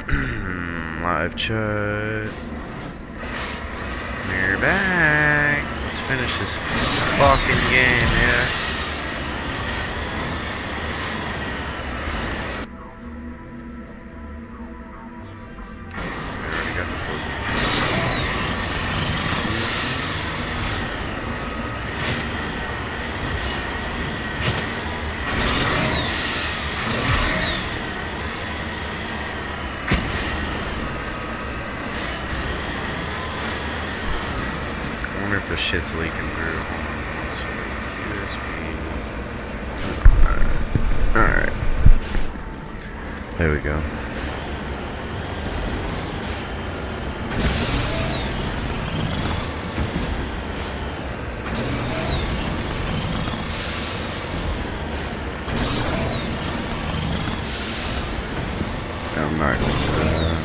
Live chat. We're back. Let's finish this fucking game, yeah. The shit's leaking through. Alright. There we go. I'm not going to do that.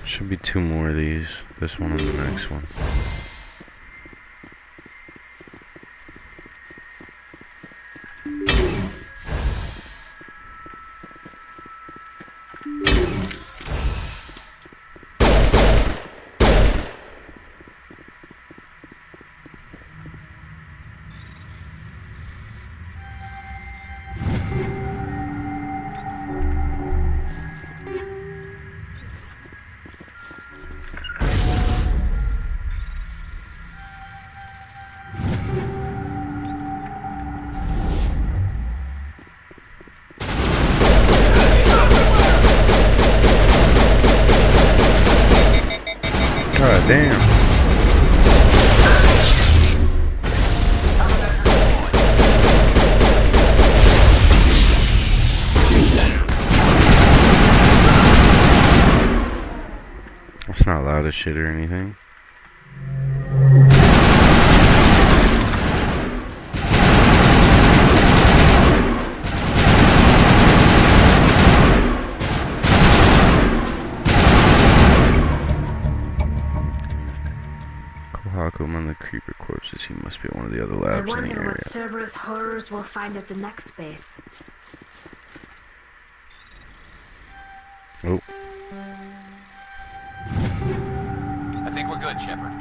Should be 2 more of these. This one and the next one. God damn. It's not loud as shit or anything. Among the creeper corpses, he must be at one of the other labs in the area. I wonder what Cerberus horrors we'll find at the next base. Oh. I think we're good, Shepard.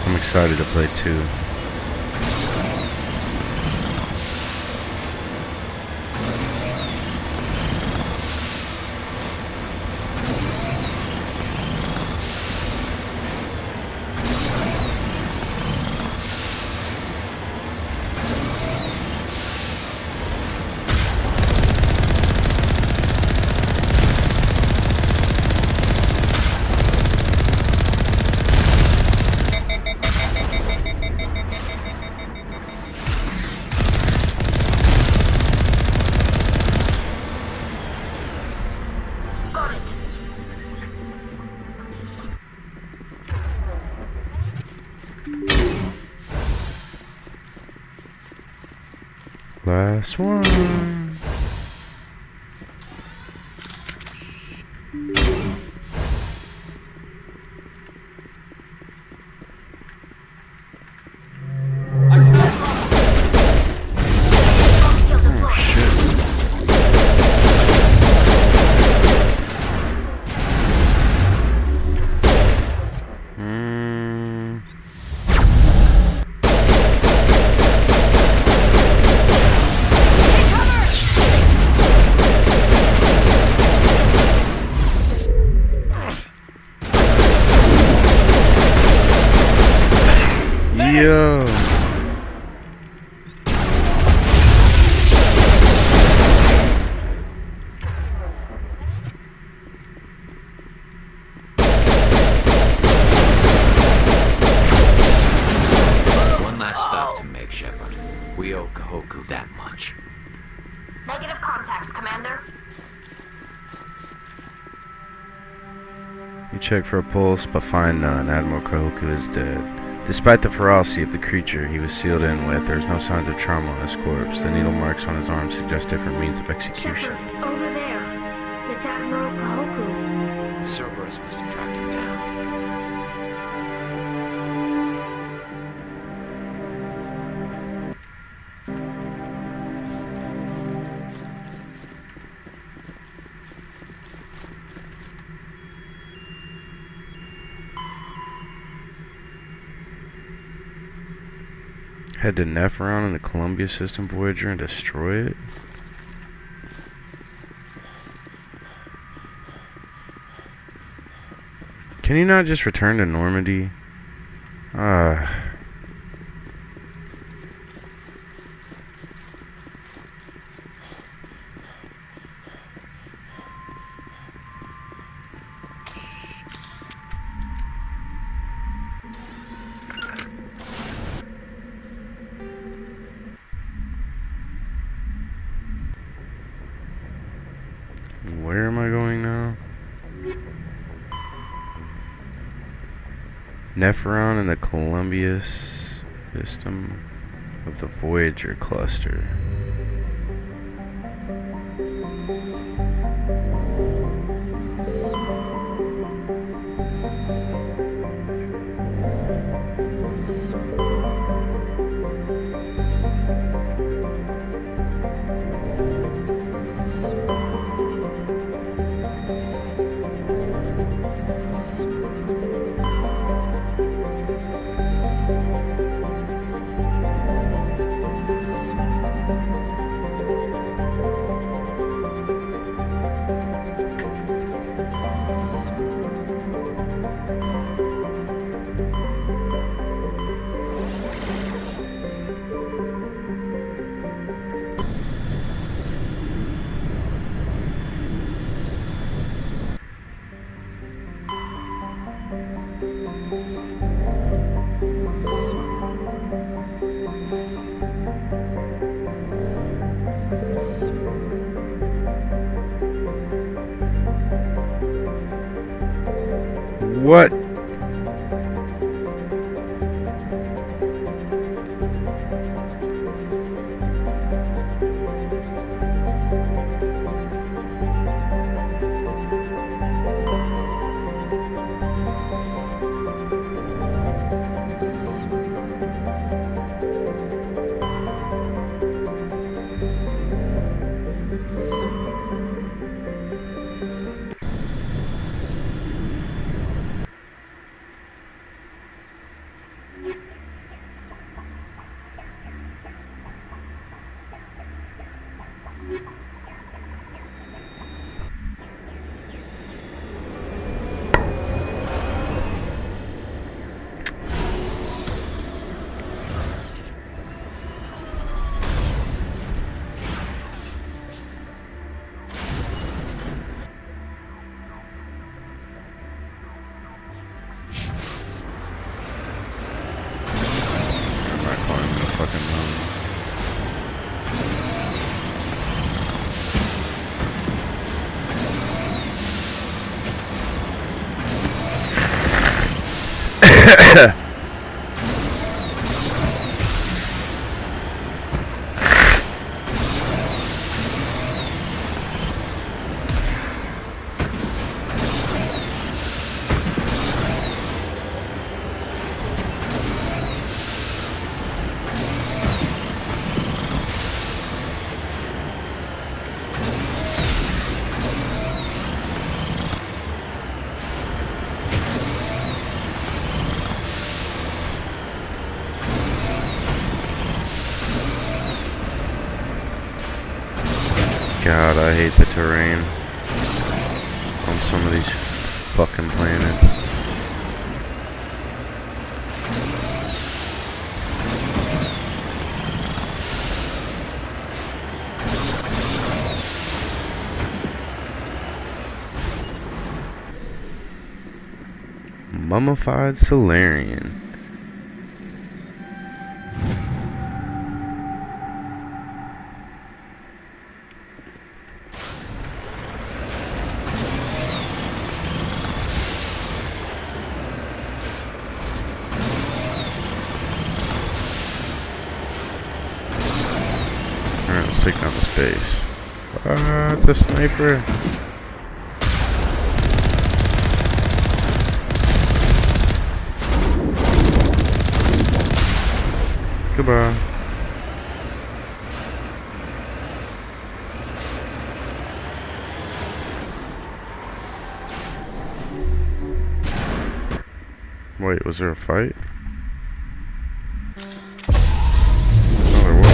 I'm excited to play 2. Last one. Negative contacts, Commander. You check for a pulse, but find none. Admiral Kahoku is dead. Despite the ferocity of the creature he was sealed in with, there's no signs of trauma on his corpse. The needle marks on his arm suggest different means of execution. Shepard, over there. It's Admiral Kahoku. Cerberus must have tracked him down. Head to Nephiron in the Columbia System Voyager and destroy it? Can you not just return to Normandy? Where am I going now? Nephiron in the Columbia System of the Voyager cluster. What? God, I hate the terrain on some of these fucking planets. Mummified Salarian. take down this base. It's a sniper. Goodbye. Wait, was there a fight? Oh, there was.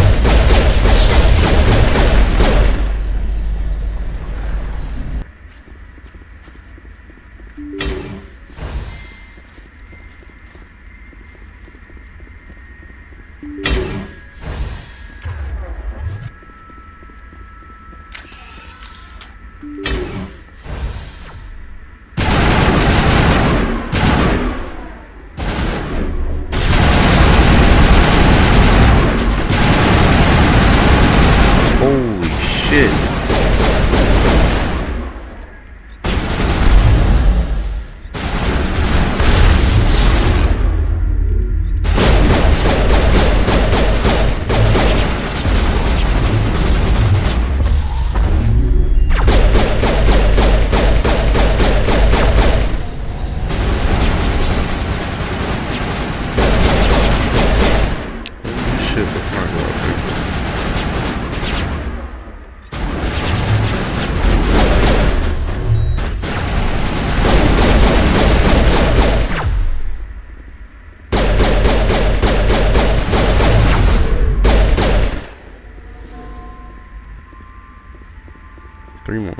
Holy shit. Shit, that's not good. 3 more.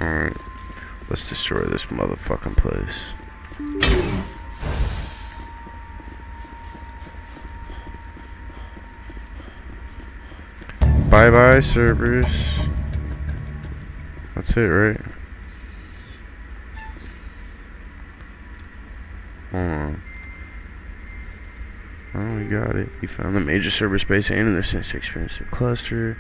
Alright, let's destroy this motherfucking place. Bye bye, Cerberus. That's it, right? Hold on. Oh, we got it. We found the major Cerberus base and in the sensor experience cluster.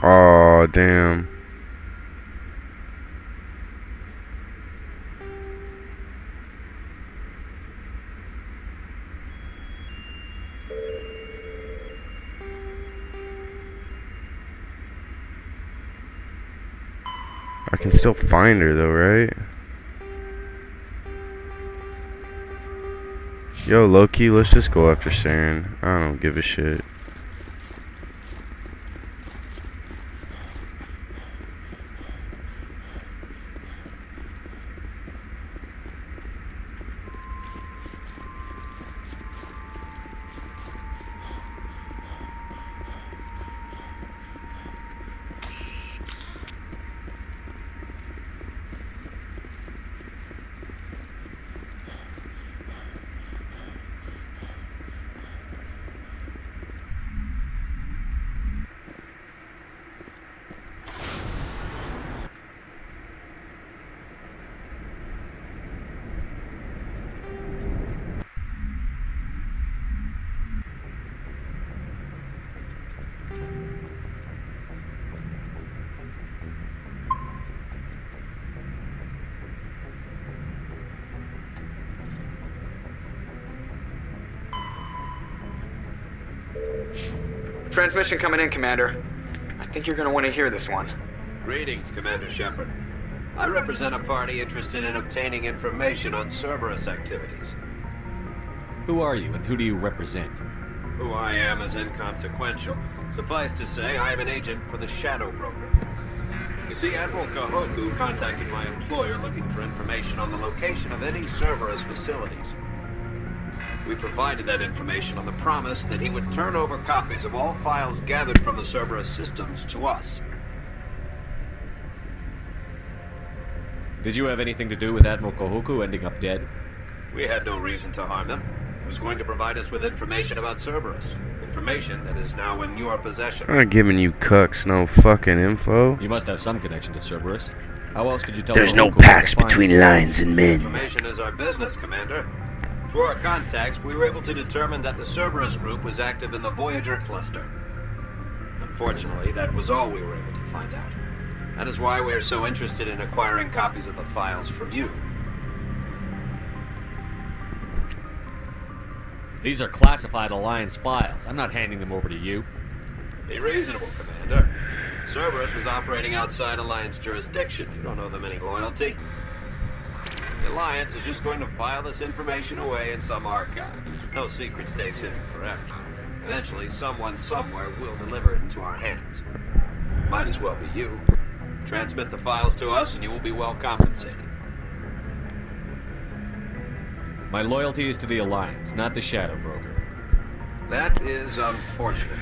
Oh, damn. I can still find her though, right? Yo, low-key, let's just go after Saren. I don't give a shit. Transmission coming in, Commander. I think you're gonna want to hear this one. Greetings, Commander Shepard. I represent a party interested in obtaining information on Cerberus activities. Who are you, and who do you represent? Who I am is inconsequential. Suffice to say, I am an agent for the Shadow Broker. You see, Admiral Kahoku contacted my employer looking for information on the location of any Cerberus facilities. We provided that information on the promise that he would turn over copies of all files gathered from the Cerberus systems to us. Did you have anything to do with Admiral Kahoku ending up dead? We had no reason to harm him. He was going to provide us with information about Cerberus. Information that is now in your possession. I'm not giving you cucks no fucking info. You must have some connection to Cerberus. How else could you tell There's no Kahoku where to pacts find between him? lions and men. Information is our business, Commander. Through our contacts, we were able to determine that the Cerberus group was active in the Voyager cluster. Unfortunately, that was all we were able to find out. That is why we are so interested in acquiring copies of the files from you. These are classified Alliance files. I'm not handing them over to you. Be reasonable, Commander. Cerberus was operating outside Alliance jurisdiction. You don't owe them any loyalty. The Alliance is just going to file this information away in some archive. No secret stays hidden forever. Eventually, someone somewhere will deliver it into our hands. Might as well be you. Transmit the files to us and you will be well compensated. My loyalty is to the Alliance, not the Shadow Broker. That is unfortunate.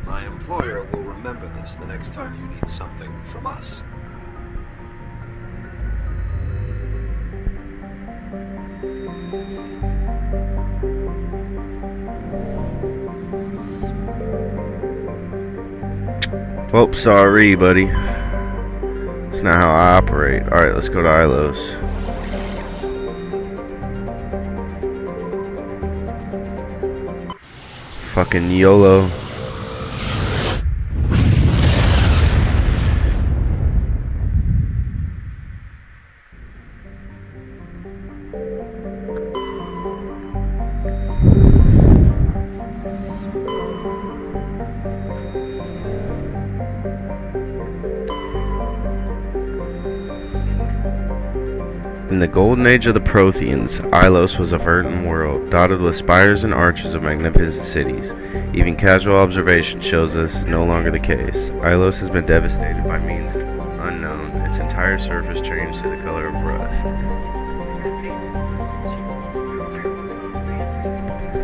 My employer will remember this the next time you need something from us. Well, sorry, buddy. It's not how I operate. Alright, let's go to Ilos. Fucking YOLO. In the golden age of the Protheans, Ilos was a verdant world, dotted with spires and arches of magnificent cities. Even casual observation shows this is no longer the case. Ilos has been devastated by means unknown, its entire surface changed to the color of rust.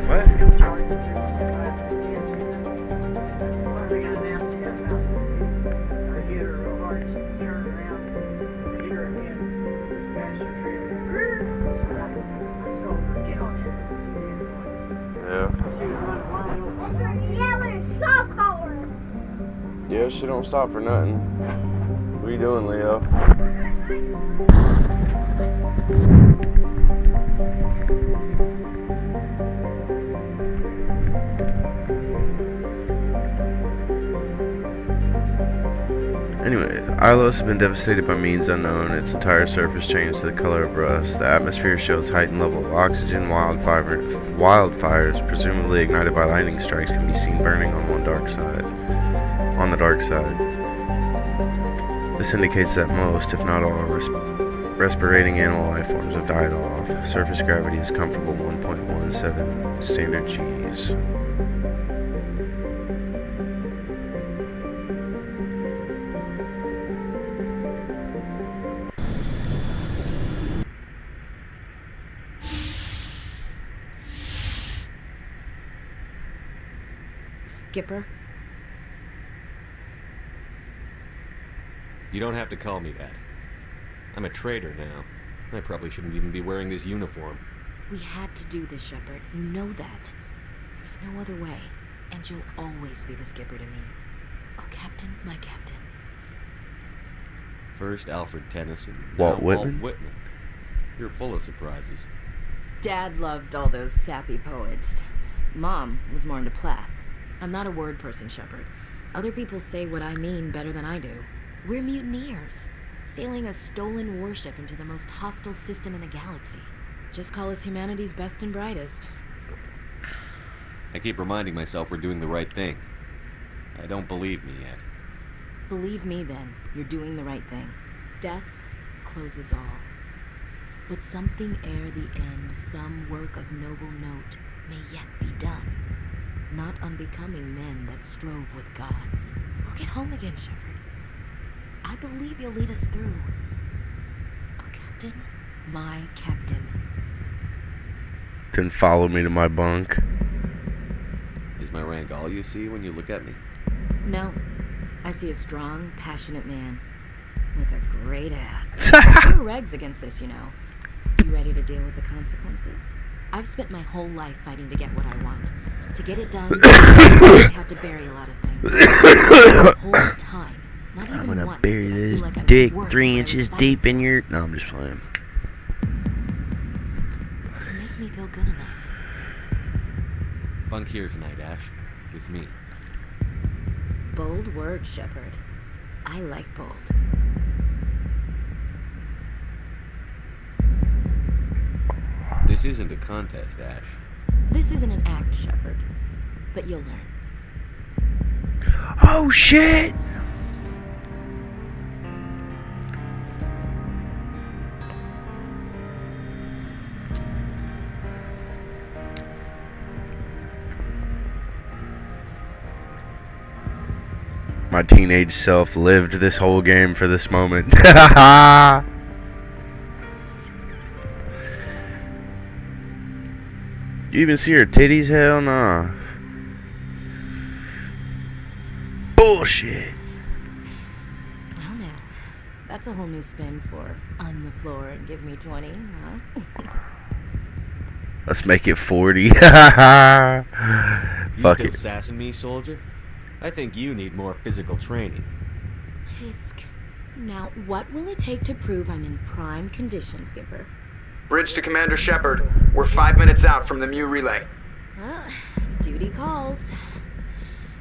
What? Yeah, but it's so cold. Yeah, shit don't stop for nothing. What are you doing, Leo? Anyways, Ilos has been devastated by means unknown. Its entire surface changed to the color of rust. The atmosphere shows heightened level of oxygen. Wildfires, presumably ignited by lightning strikes, can be seen burning on the dark side. This indicates that most, if not all, respirating animal life forms have died off. Surface gravity is comfortable 1.17 standard G's. Skipper? You don't have to call me that. I'm a traitor now. I probably shouldn't even be wearing this uniform. We had to do this, Shepard. You know that. There's no other way. And you'll always be the skipper to me. Oh, Captain, my captain. First Alfred Tennyson, Walt now Whitman? Walt Whitman. You're full of surprises. Dad loved all those sappy poets. Mom was more into Plath. I'm not a word person, Shepard. Other people say what I mean better than I do. We're mutineers, sailing a stolen warship into the most hostile system in the galaxy. Just call us humanity's best and brightest. I keep reminding myself we're doing the right thing. I don't believe me yet. Believe me then, you're doing the right thing. Death closes all. But something ere the end, some work of noble note, may yet be done. Not unbecoming men that strove with gods. We'll get home again, Shepard. I believe you'll lead us through. Oh, Captain, my Captain. Then follow me to my bunk. Is my rank all you see when you look at me? No, I see a strong, passionate man with a great ass. No regs against this, you know. You ready to deal with the consequences? I've spent my whole life fighting to get what I want. To get it done, I had to bury a lot of things. The whole time. Not even I'm gonna once bury did I this feel like I was dick worth 3 what I inches was fighting deep in for. your... No, I'm just playing. You make me feel good enough. Bunk here tonight, Ash. With me. Bold words, Shepard. I like bold. This isn't a contest, Ash. This isn't an act, Shepard. But you'll learn. Oh, shit! My teenage self lived this whole game for this moment. You even see her titties? Hell nah. Bullshit. Well, now, that's a whole new spin for on the floor and give me 20, huh? Let's make it 40. You Fuck still it. sassing me, soldier? I think you need more physical training. Tisk. Now, what will it take to prove I'm in prime condition, Skipper? Bridge to Commander Shepard. We're 5 minutes out from the Mu relay. Duty calls.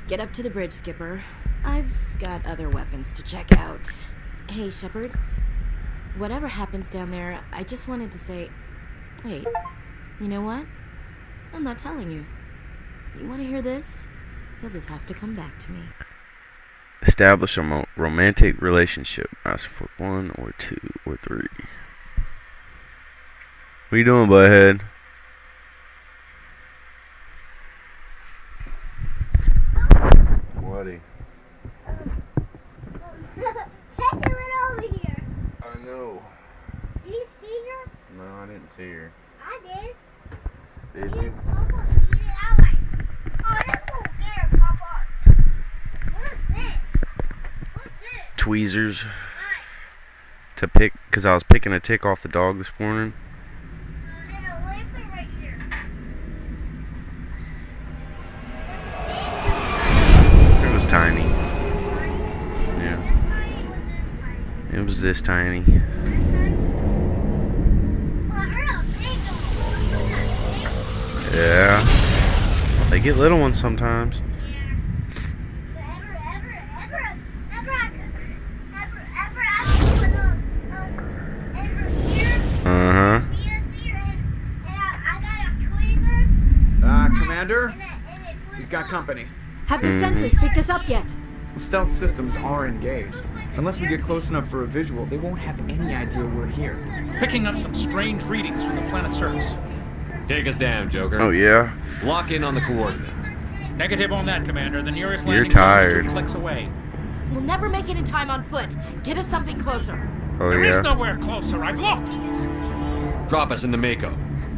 Get up to the bridge, Skipper. I've got other weapons to check out. Hey, Shepard. Whatever happens down there, I just wanted to say... Wait, you know what? I'm not telling you. You want to hear this? You'll just have to come back to me. Establish a romantic relationship. Ask for 1 or 2 or 3. What you doing, butthead? Buddy. Hey, you went over here. I know. Did you see her? No, I didn't see her. I did. Did You you? almost see it. I was like, oh, this won't get her, Papa. What's this? What's this? Tweezers Nice. to pick, because I was picking a tick off the dog this morning. And a lamp right here. It was tiny. Yeah, This tiny was this tiny. it was this tiny. Well, I heard a big one. Yeah. They get little ones sometimes. Uh-huh. Commander? We've got company. Have their sensors picked us up yet? Stealth systems are engaged. Unless we get close enough for a visual, they won't have any idea we're here. Picking up some strange readings from the planet's surface. Take us down, Joker. Oh, yeah? Lock in on the coordinates. Negative on that, Commander. The nearest You're landing zone is tired. 2 clicks away. We'll never make it in time on foot. Get us something closer. Oh, There is yeah? nowhere closer. I've looked. Drop us in the Mako.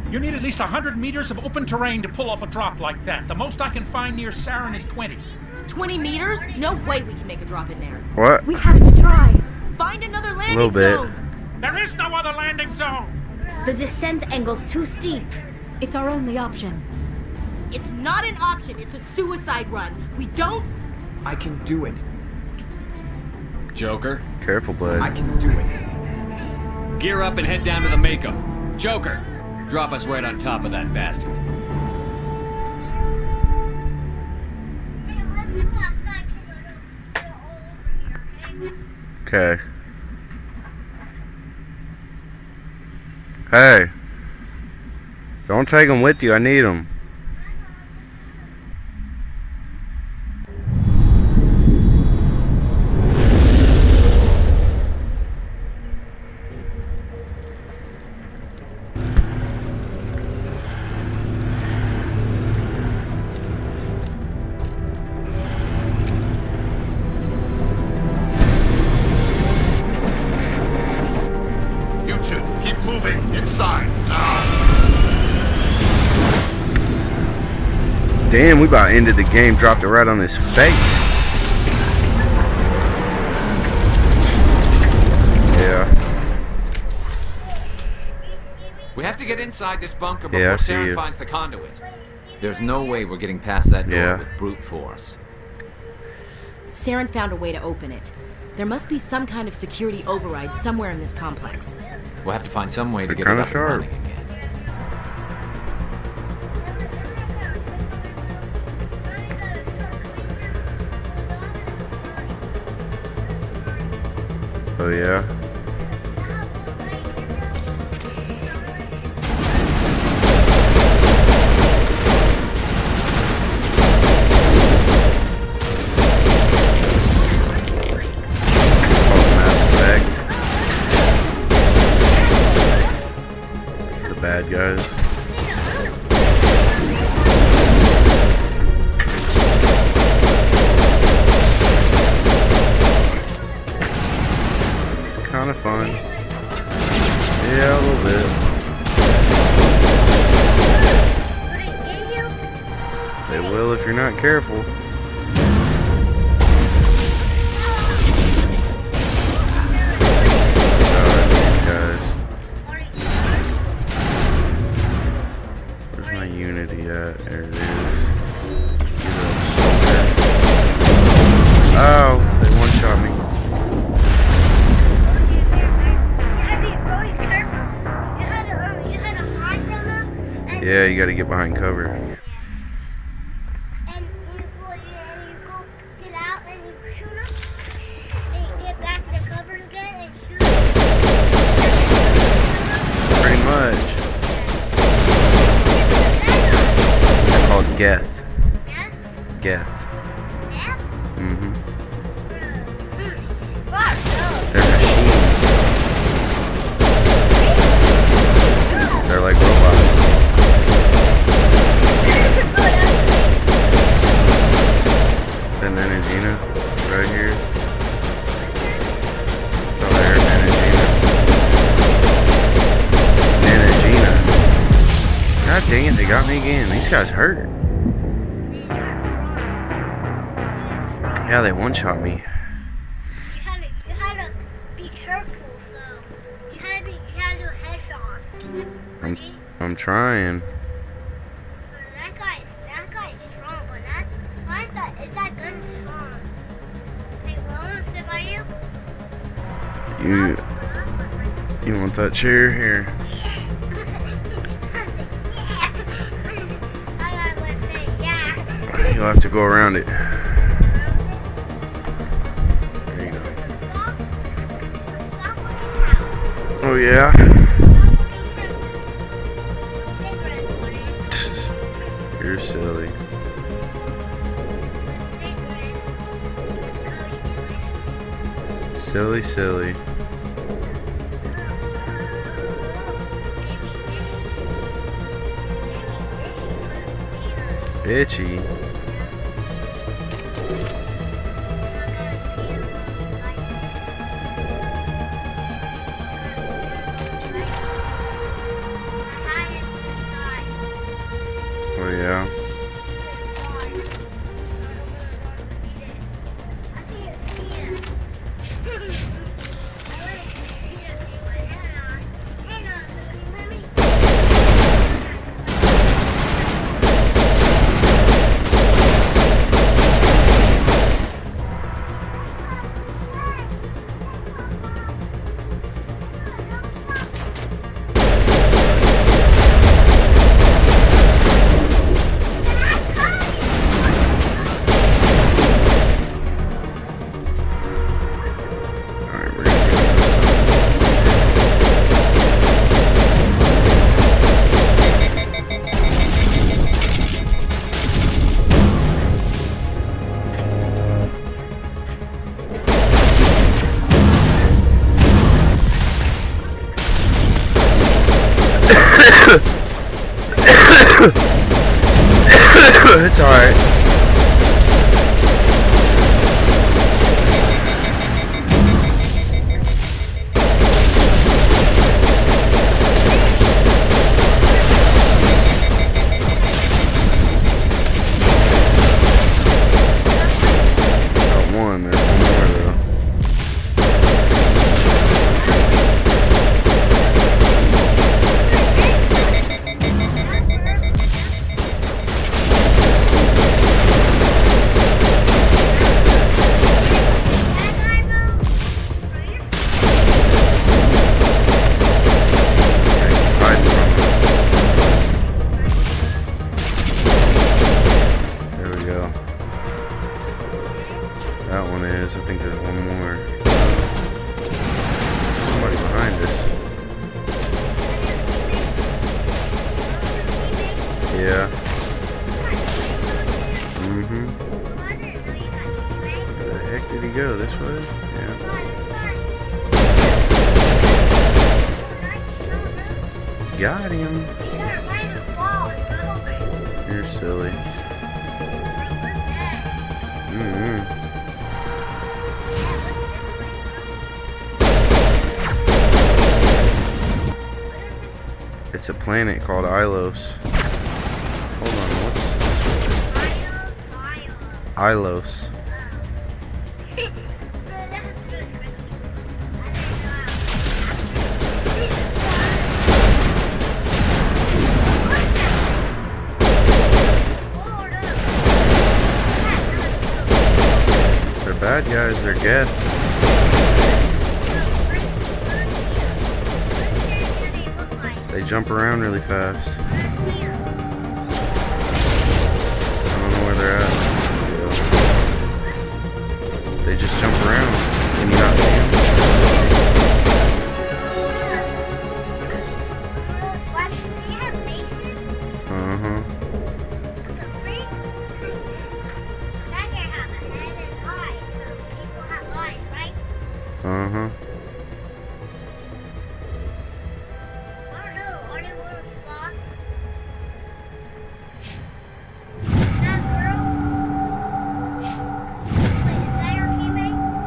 You need at least 100 meters of open terrain to pull off a drop like that. The most I can find near Saren is 20. 20 meters? No way we can make a drop in there. What? We have to try. Find another Little landing bit. zone. There is no other landing zone. The descent angle's too steep. It's our only option. It's not an option. It's a suicide run. We don't... I can do it. Joker, Careful, bud. I can do it. gear up and head down to the Mako. Joker, drop us right on top of that bastard. Okay. Hey. Don't take them with you. I need them. Damn, we about ended the game. Dropped it right on his face. Yeah. We have to get inside this bunker Yeah, I before see Saren you. finds the conduit. There's no way we're getting past that door Yeah. with brute force. Saren found a way to open it. There must be some kind of security override somewhere in this complex. We'll have to find some way to They're get it kinda up sharp. and running again. Oh yeah. Oh, Mass Effect. The bad guys. Kind of fun. Yeah, a little bit. They will if you're not careful. Guys. Where's my Unity at? There it is. Oh, they one-shot me. Yeah, you gotta get behind cover. And you go get out and you shoot him. And you get back to the cover again and shoot him. Pretty much. They're called Geth. Yeah? Geth. Yeah? Mm-hmm. Fuck, They're machines. They're like robots. Then Nanagina, right here. Oh, there's Nanagina. Nanagina. God dang it, they got me again. These guys hurt. Yeah, they one-shot me. You had to be careful, so you had to do headshots. Ready? I'm trying. That guy is strong, but is that gun strong? Hey, well, I want to sit by you. You want that chair here? I gotta say, yeah. You'll have to go around it. There you go. Stop looking out. Oh yeah. You're silly. Silly, silly. Itchy. Oh yeah. It's alright. that one is. I think there's one more. Somebody behind us. Yeah. Mm-hmm. Where the heck did he go? This way? Yeah. Got him. You're silly. Mm-hmm. It's a planet called Ilos. Hold on, what's Ilos? They're bad guys, they're guests. They jump around really fast. I don't know where they're at. They just jump around. Can you not see them? Uh-huh. Uh-huh.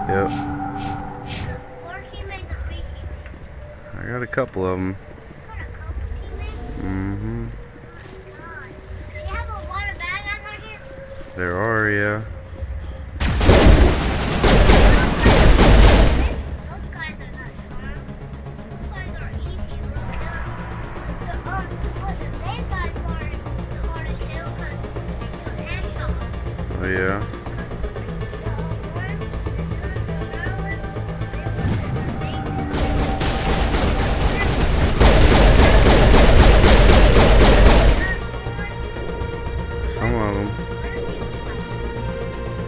Yep. I got a couple of them. Mm-hmm. There are, yeah. Oh, yeah. Some of them.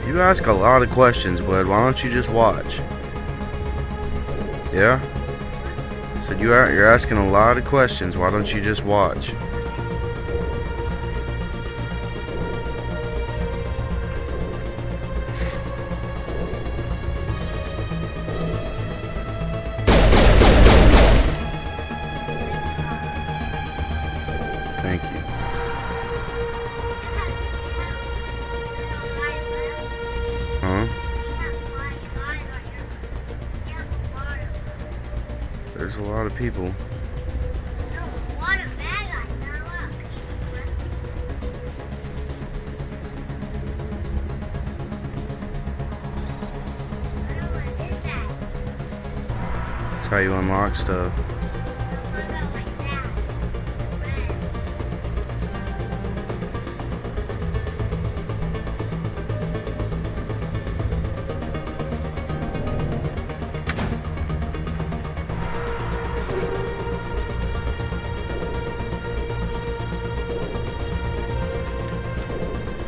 You ask a lot of questions, bud. Why don't you just watch? Yeah? Said you're asking a lot of questions. Why don't you just watch? Thank you. Huh? There's a lot of people. That's how you unlock stuff.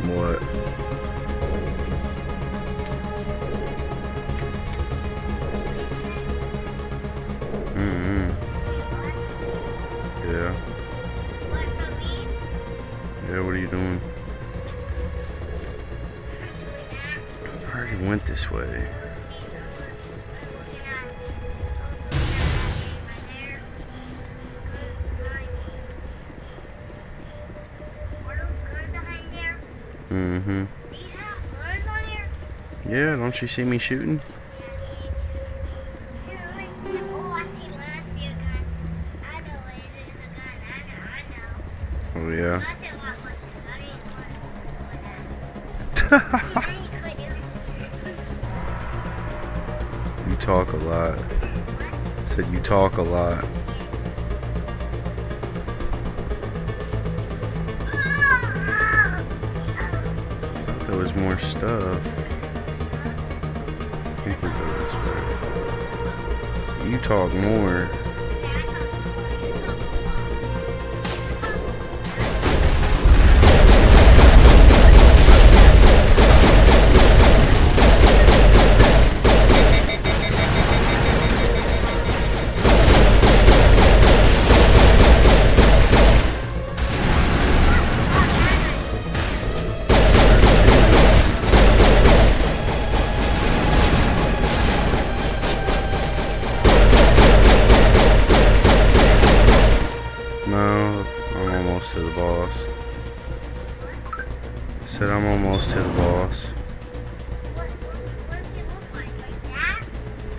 What? Mm-hmm. Yeah. Yeah, what are you doing? I already went this way. Mm-hmm. Yeah, don't you see me shooting? Oh, yeah. You talk a lot. Said you talk a lot. There was more stuff. I think we go this way. You talk more. Said I'm almost to the boss. What does it look like? Like that?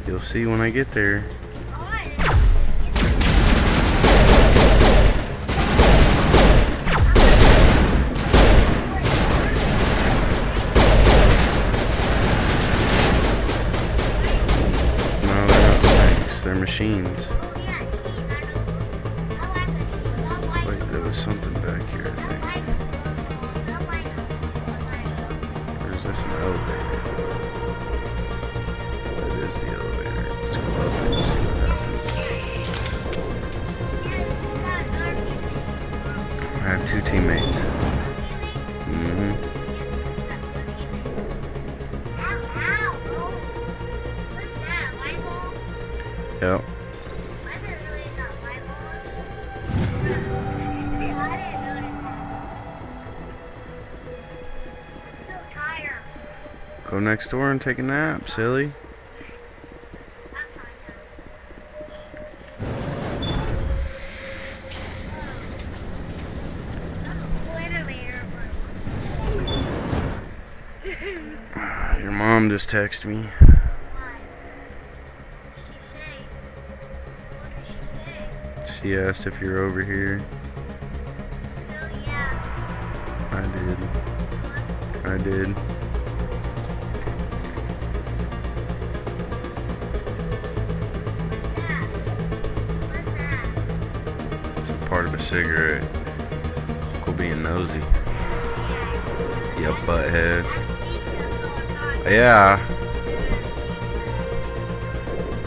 You'll see when I get there. Oh, I No, they're not tanks. They're machines. Oh, yeah, I like it. Wait, there was something back here, I think. Or is this an elevator? That is the elevator. Let's go up and see what happens. I have 2 teammates. Yep. Go next door and take a nap, silly. Your mom just texted me. She asked if you're over here. I did. It's a part of a cigarette. Uncle being nosy. You butthead. Yeah.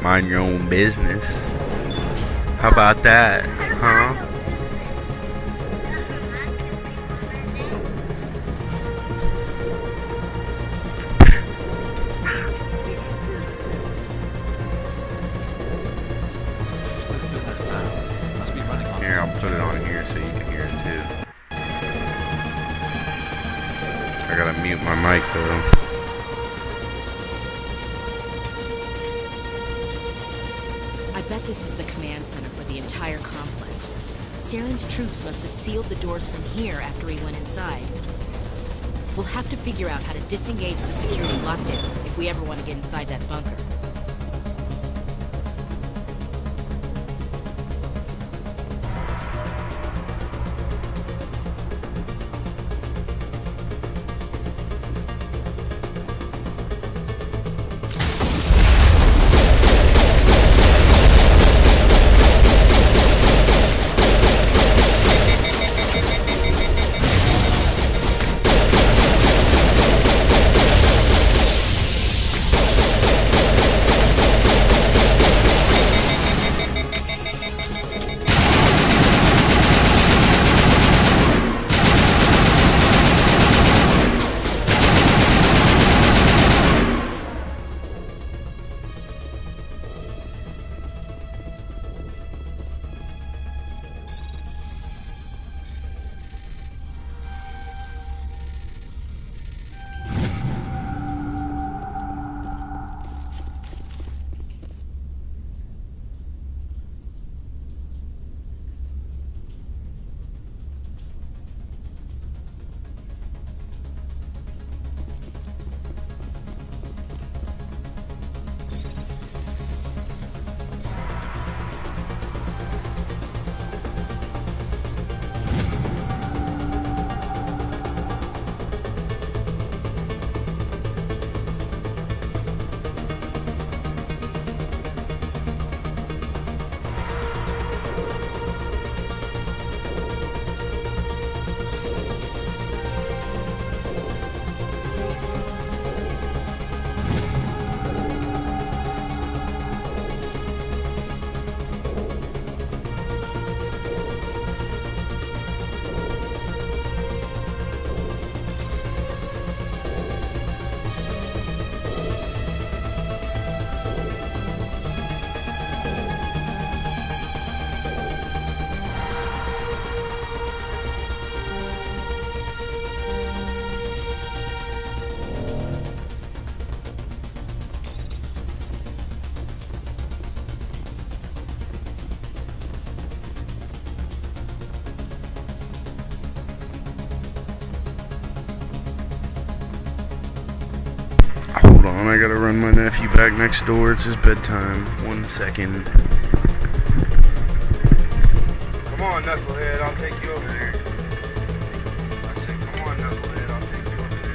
Mind your own business. How about that? Huh? Here, I'll put it on here so you can hear it too. I gotta mute my mic though. I bet this is the command center for the entire complex. Saren's troops must have sealed the doors from here after he went inside. We'll have to figure out how to disengage the security lockdown if we ever want to get inside that bunker. on, I gotta run my nephew back next door. It's his bedtime. 1 second. Come on, knucklehead, I'll take you over there. I said, come on, knucklehead, I'll take you over there.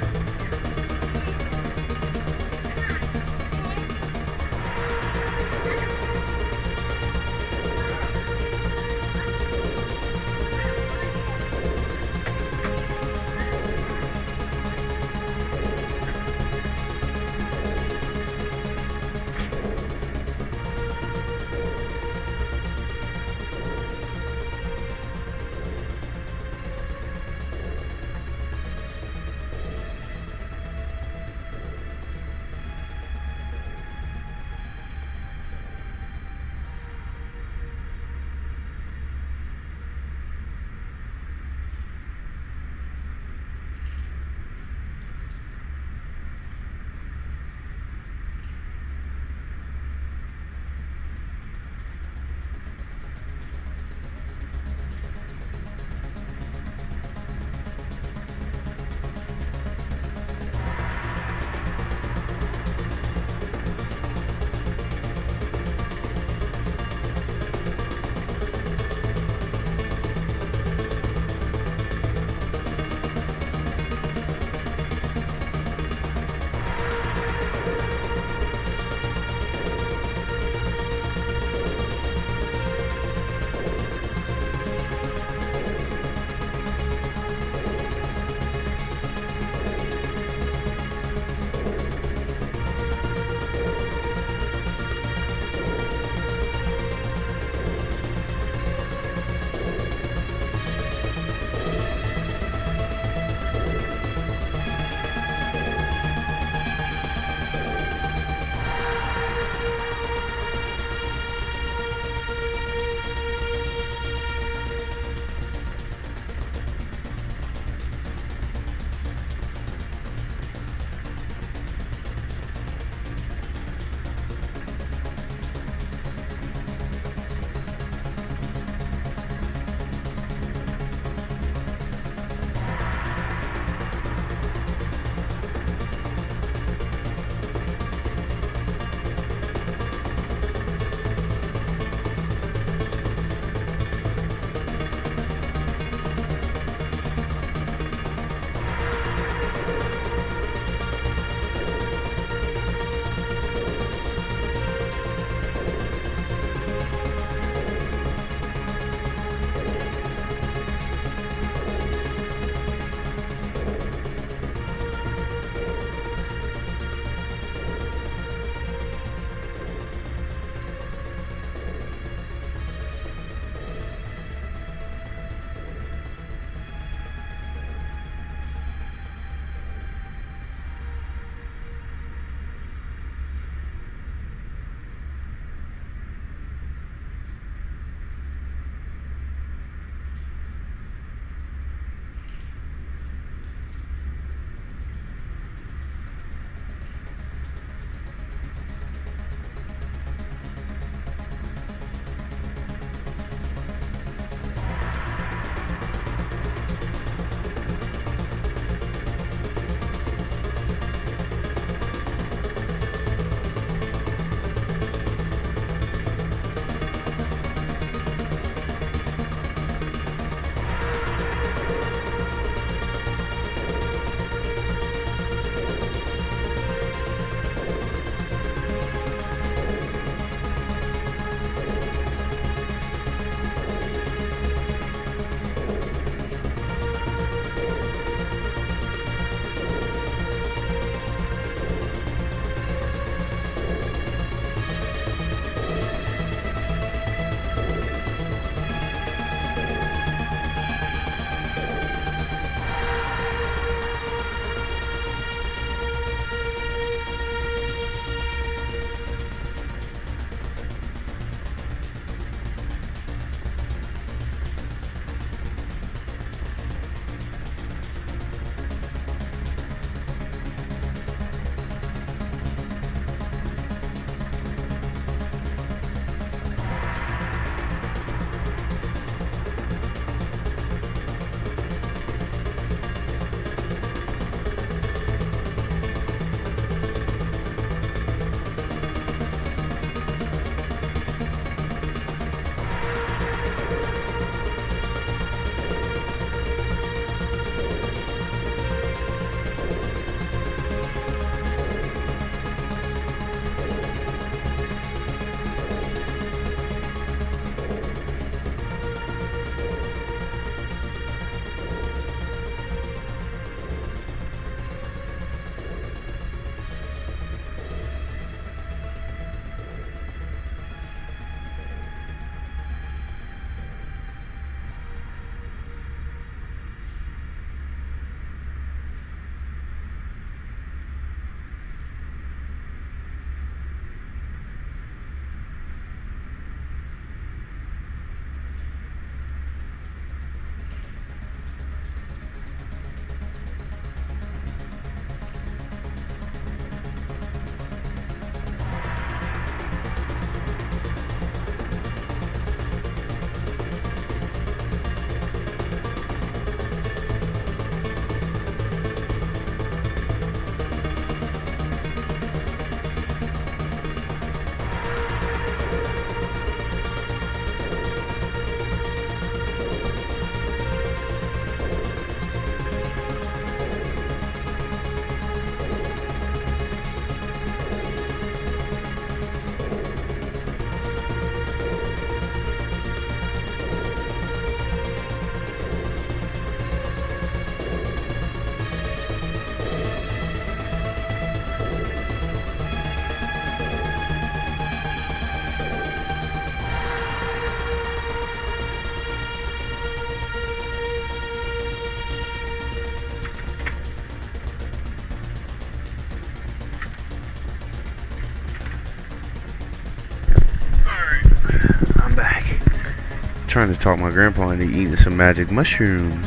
trying to talk my grandpa into eating some magic mushrooms.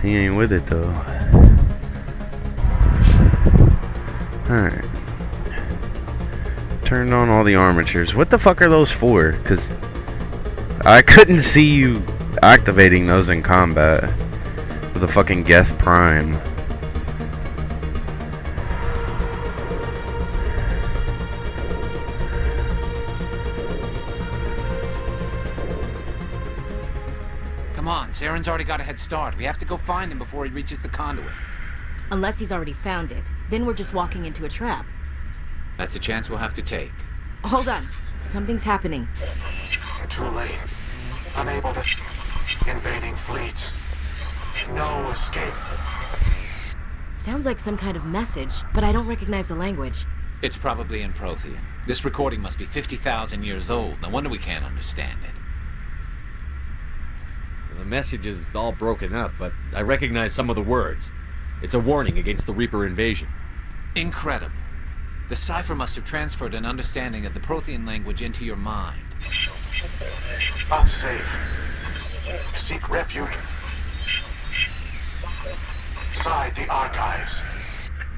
He ain't with it though. Alright. Turned on all the armatures. What the fuck are those for? Because I couldn't see you activating those in combat. With the fucking Geth Prime. Come on, Saren's already got a head start. We have to go find him before he reaches the conduit. Unless he's already found it. Then we're just walking into a trap. That's a chance we'll have to take. Hold on. Something's happening. Too late. Unable to... Invading fleets. No escape. Sounds like some kind of message, but I don't recognize the language. It's probably in Prothean. This recording must be 50,000 years old. No wonder we can't understand it. The message is all broken up, but I recognize some of the words. It's a warning against the Reaper invasion. Incredible. The cipher must have transferred an understanding of the Prothean language into your mind. Unsafe. Seek refuge. Inside the archives.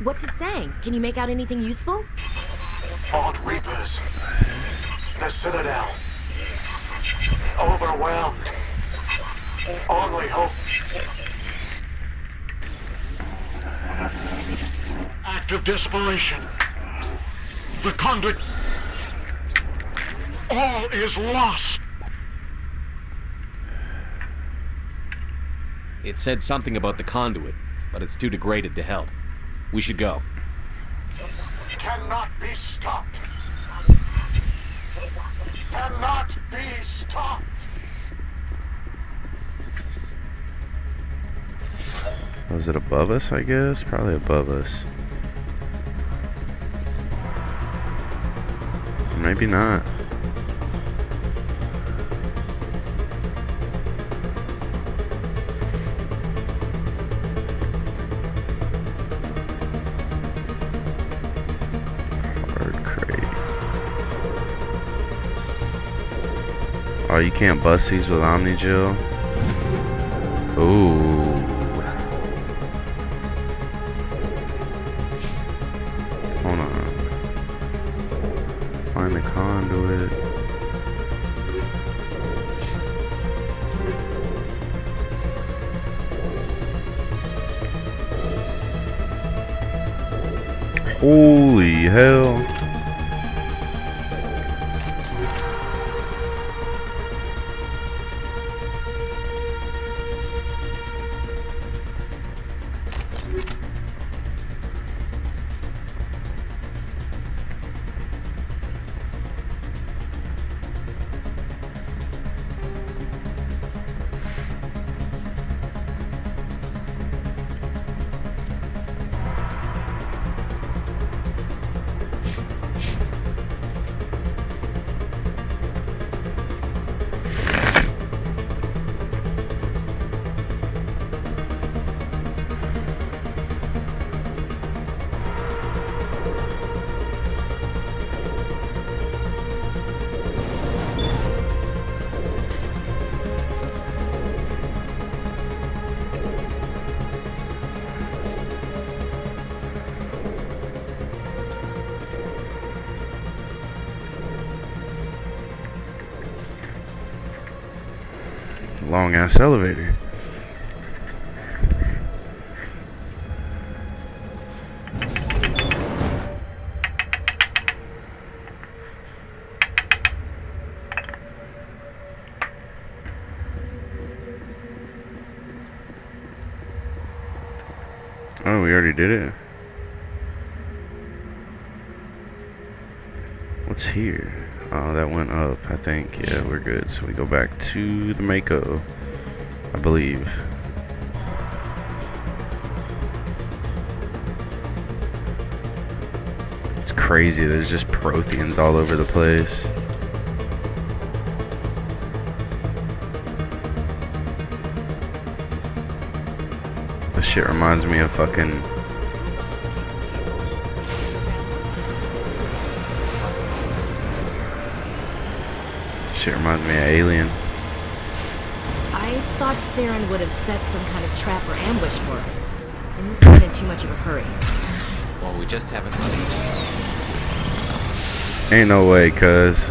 What's it saying? Can you make out anything useful? Fought Reapers. The Citadel. Overwhelmed. Only hope. Act of desperation. The conduit. All is lost. It said something about the conduit, but it's too degraded to help. We should go. Cannot be stopped. Cannot be stopped. Was it above us, I guess? Probably above us. Maybe not. Hard crate. Oh, you can't bust these with Omnigel? Ooh. Hold on. Find the conduit. Holy hell. Long ass elevator. Oh, we already did it. What's here? Oh, that went up, I think. Yeah, we're good. So we go back to the Mako, I believe. It's crazy. There's just Protheans all over the place. This shit reminds me of fucking... Shit reminds me of Alien. I thought Saren would have set some kind of trap or ambush for us. They must have been in too much of a hurry. Well, we just haven't run into it. Ain't no way, cuz.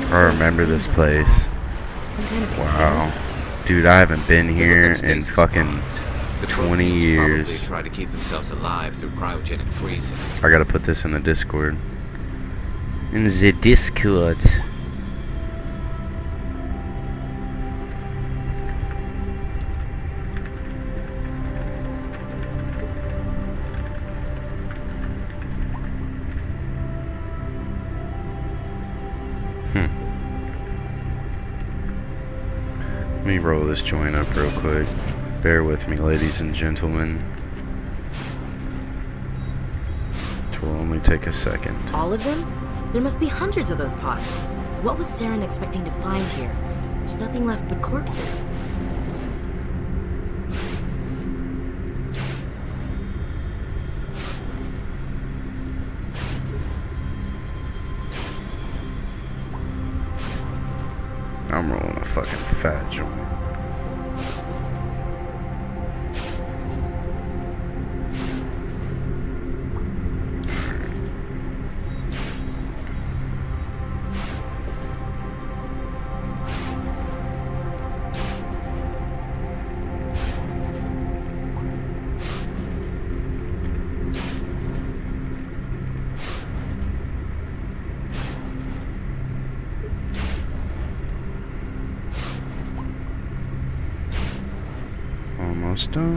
I remember this place. Some kind of Wow. Dude, I haven't been here in fucking 20 years. Probably try to keep themselves alive through cryogenic freezing. I gotta put this in the Discord. In the Discord. Let me roll this joint up real quick. Bear with me, ladies and gentlemen. It will only take a second. All of them? There must be hundreds of those pods. What was Saren expecting to find here? There's nothing left but corpses. I'm rolling a fucking fat joint. Almost done.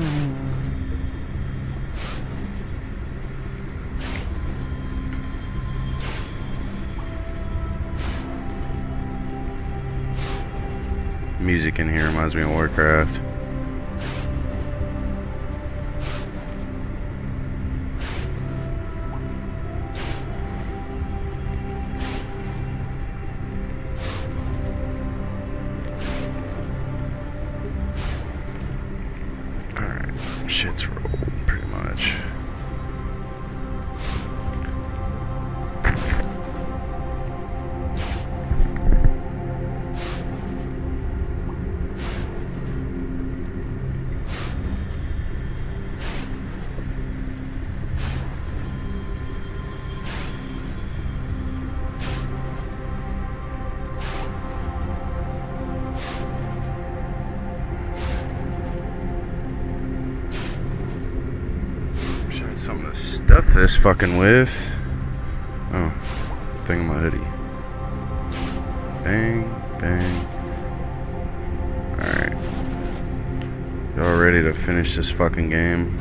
Music in here reminds me of Warcraft. Shit's rolled, pretty much. Something to stuff this fucking with. Oh, thing on my hoodie. Bang, bang. Alright. Y'all ready to finish this fucking game?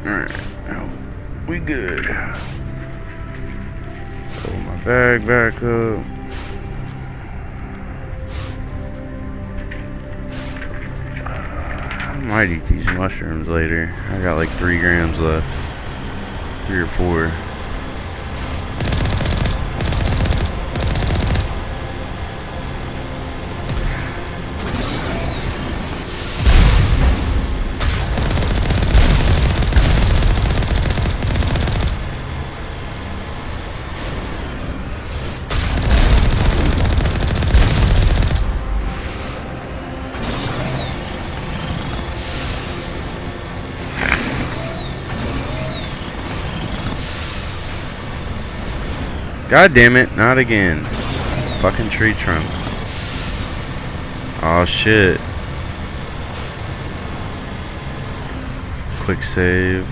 Alright, now we good. Pull my bag back up. I might eat these mushrooms later. I got like 3 grams left. 3 or 4. God damn it, not again. Fucking tree trunk. Oh shit. Quick save.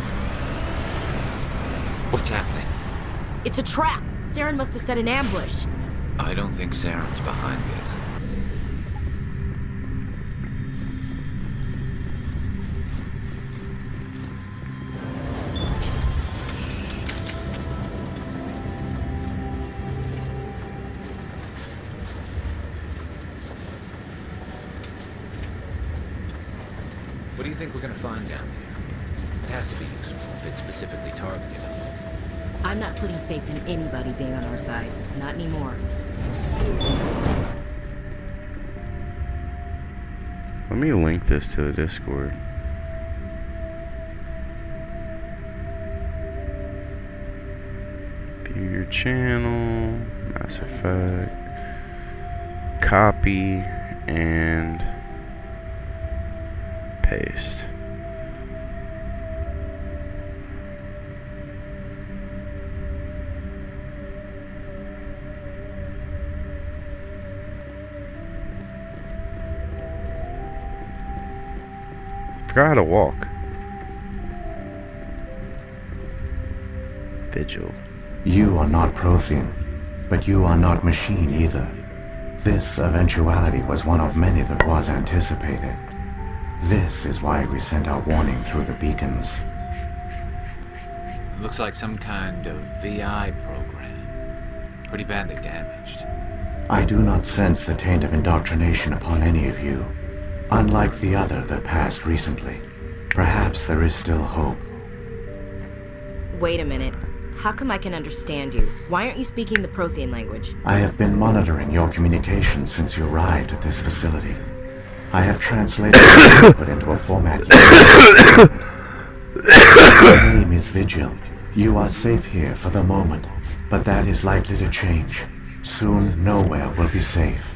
What's happening? It's a trap. Saren must have set an ambush. I don't think Saren's behind this. What do you think we're gonna find down here? It has to be useful if it specifically targeted us. I'm not putting faith in anybody being on our side. Not anymore. Let me link this to the Discord. View your channel, Mass Effect, copy, and paste. Forgot how to walk. Vigil. You are not Prothean, but you are not machine either. This eventuality was one of many that was anticipated. This is why we sent our warning through the beacons. Looks like some kind of VI program. Pretty badly damaged. I do not sense the taint of indoctrination upon any of you. Unlike the other that passed recently. Perhaps there is still hope. Wait a minute. How come I can understand you? Why aren't you speaking the Prothean language? I have been monitoring your communications since you arrived at this facility. I have translated your input into a format. Your name is Vigil. You are safe here for the moment, but that is likely to change. Soon, nowhere will be safe.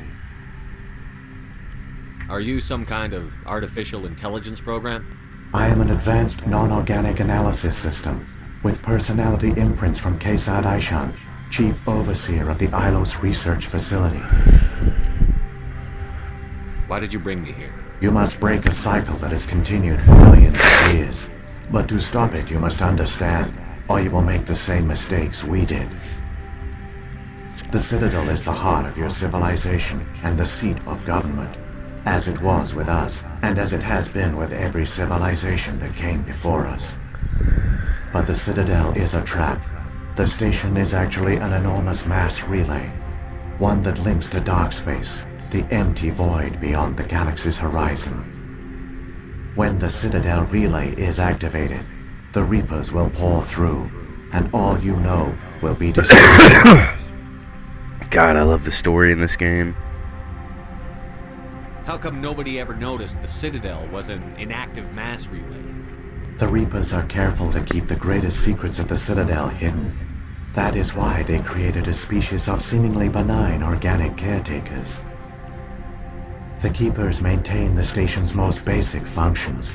Are you some kind of artificial intelligence program? I am an advanced non-organic analysis system, with personality imprints from Kesad Aishan, Chief Overseer of the Ilos Research Facility. Why did you bring me here? You must break a cycle that has continued for millions of years. But to stop it, you must understand, or you will make the same mistakes we did. The Citadel is the heart of your civilization and the seat of government, as it was with us, and as it has been with every civilization that came before us. But the Citadel is a trap. The station is actually an enormous mass relay, one that links to dark space, the empty void beyond the galaxy's horizon. When the Citadel relay is activated, the Reapers will pour through, and all you know will be destroyed. God, I love the story in this game. How come nobody ever noticed the Citadel was an inactive mass relay? The Reapers are careful to keep the greatest secrets of the Citadel hidden. That is why they created a species of seemingly benign organic caretakers. The Keepers maintain the station's most basic functions.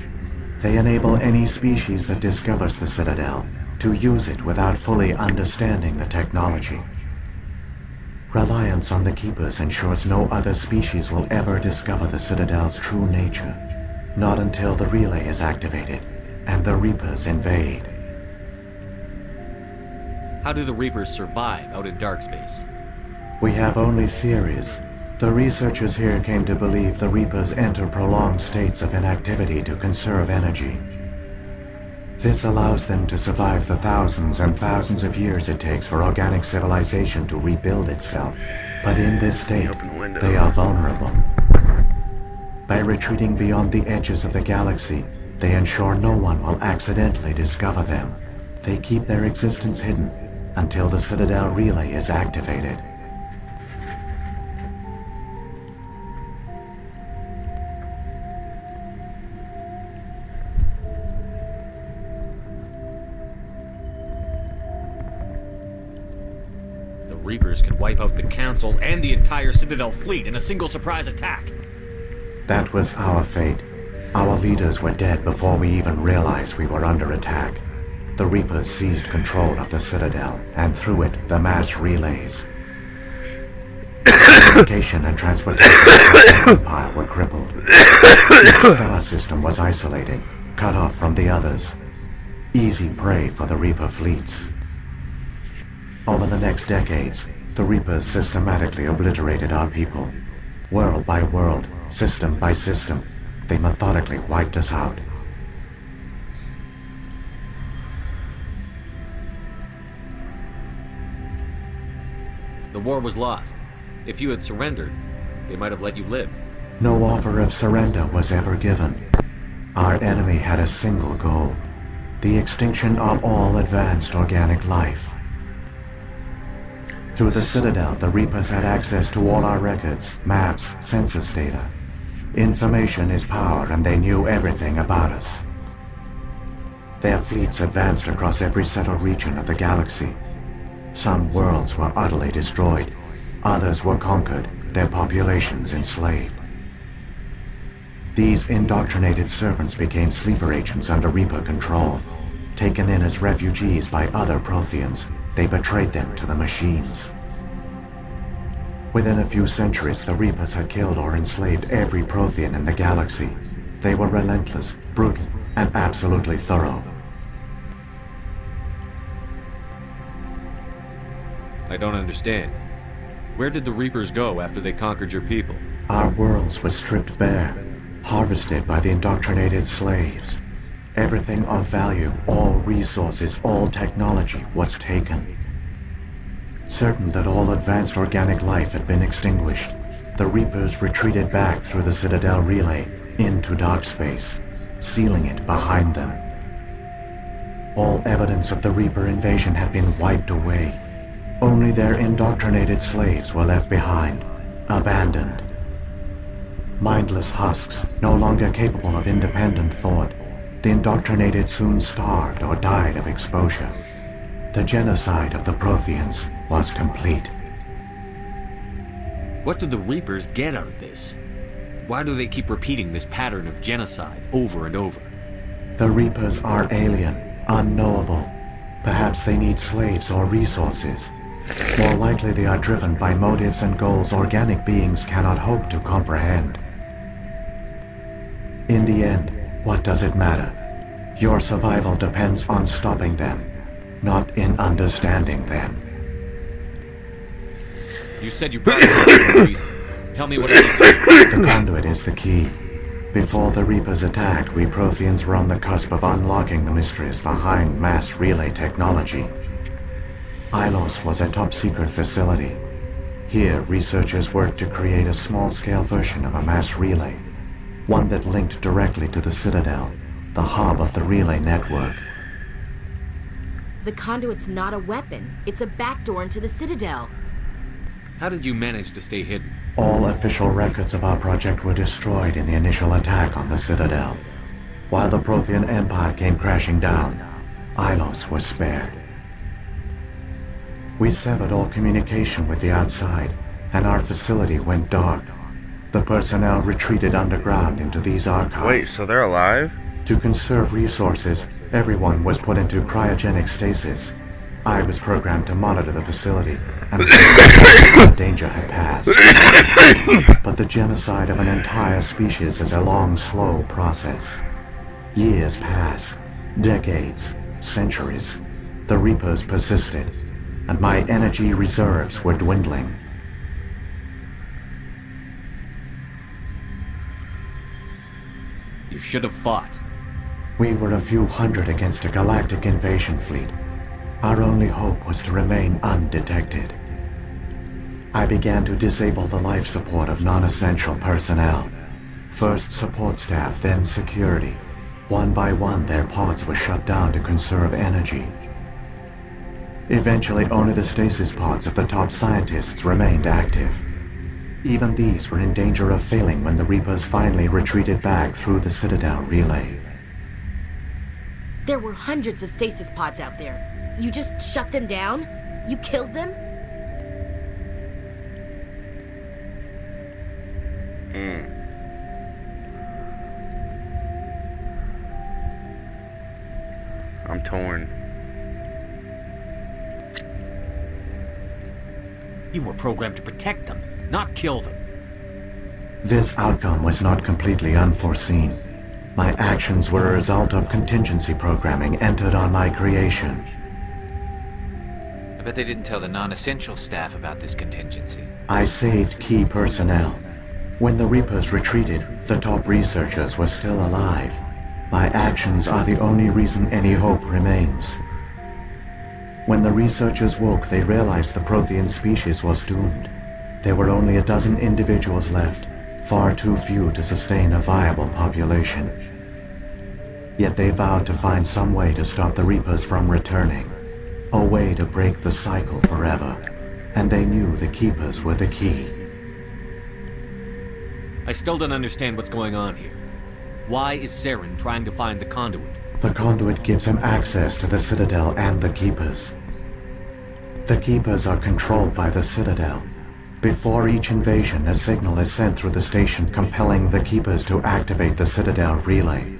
They enable any species that discovers the Citadel to use it without fully understanding the technology. Reliance on the Keepers ensures no other species will ever discover the Citadel's true nature. Not until the relay is activated and the Reapers invade. How do the Reapers survive out in dark space? We have only theories. The researchers here came to believe the Reapers enter prolonged states of inactivity to conserve energy. This allows them to survive the thousands and thousands of years it takes for organic civilization to rebuild itself. But in this state, they are vulnerable. By retreating beyond the edges of the galaxy, they ensure no one will accidentally discover them. They keep their existence hidden until the Citadel relay is activated. The Reapers can wipe out the Council and the entire Citadel fleet in a single surprise attack. That was our fate. Our leaders were dead before we even realized we were under attack. The Reapers seized control of the Citadel, and through it, the mass relays. communication and transportation of the Empire were crippled. Each star system was isolated, cut off from the others. Easy prey for the Reaper fleets. Over the next decades, the Reapers systematically obliterated our people. World by world, system by system, they methodically wiped us out. The war was lost. If you had surrendered, they might have let you live. No offer of surrender was ever given. Our enemy had a single goal: the extinction of all advanced organic life. Through the Citadel, the Reapers had access to all our records, maps, census data. Information is power, and they knew everything about us. Their fleets advanced across every settled region of the galaxy. Some worlds were utterly destroyed. Others were conquered, their populations enslaved. These indoctrinated servants became sleeper agents under Reaper control. Taken in as refugees by other Protheans, they betrayed them to the machines. Within a few centuries, the Reapers had killed or enslaved every Prothean in the galaxy. They were relentless, brutal, and absolutely thorough. I don't understand. Where did the Reapers go after they conquered your people? Our worlds were stripped bare, harvested by the indoctrinated slaves. Everything of value, all resources, all technology was taken. Certain that all advanced organic life had been extinguished, the Reapers retreated back through the Citadel relay into dark space, sealing it behind them. All evidence of the Reaper invasion had been wiped away. Only their indoctrinated slaves were left behind, abandoned. Mindless husks, no longer capable of independent thought, the indoctrinated soon starved or died of exposure. The genocide of the Protheans was complete. What do the Reapers get out of this? Why do they keep repeating this pattern of genocide over and over? The Reapers are alien, unknowable. Perhaps they need slaves or resources. More likely they are driven by motives and goals organic beings cannot hope to comprehend. In the end, what does it matter? Your survival depends on stopping them, not in understanding them. You said you brought me here for a reason. Tell me what it is. The conduit is the key. Before the Reapers attacked, we Protheans were on the cusp of unlocking the mysteries behind mass relay technology. Ilos was a top-secret facility. Here, researchers worked to create a small-scale version of a mass relay, one that linked directly to the Citadel, the hub of the relay network. The conduit's not a weapon. It's a backdoor into the Citadel. How did you manage to stay hidden? All official records of our project were destroyed in the initial attack on the Citadel. While the Prothean Empire came crashing down, Ilos was spared. We severed all communication with the outside, and our facility went dark. The personnel retreated underground into these archives. Wait, so they're alive? To conserve resources, everyone was put into cryogenic stasis. I was programmed to monitor the facility, and the danger had passed. But the genocide of an entire species is a long, slow process. Years passed, decades, centuries. The Reapers persisted, and my energy reserves were dwindling. You should have fought. We were a few hundred against a galactic invasion fleet. Our only hope was to remain undetected. I began to disable the life support of non-essential personnel. First support staff, then security. One by one, their pods were shut down to conserve energy. Eventually, only the stasis pods of the top scientists remained active. Even these were in danger of failing when the Reapers finally retreated back through the Citadel relay. There were hundreds of stasis pods out there. You just shut them down? You killed them? I'm torn. You were programmed to protect them. not kill them. This outcome was not completely unforeseen. My actions were a result of contingency programming entered on my creation. I bet they didn't tell the non-essential staff about this contingency. I saved key personnel. When the Reapers retreated, the top researchers were still alive. My actions are the only reason any hope remains. When the researchers woke, they realized the Prothean species was doomed. There were only a dozen individuals left, far too few to sustain a viable population. Yet they vowed to find some way to stop the Reapers from returning, a way to break the cycle forever, and they knew the Keepers were the key. I still don't understand what's going on here. Why is Saren trying to find the conduit? The conduit gives him access to the Citadel and the Keepers. The Keepers are controlled by the Citadel. Before each invasion, a signal is sent through the station compelling the Keepers to activate the Citadel relay.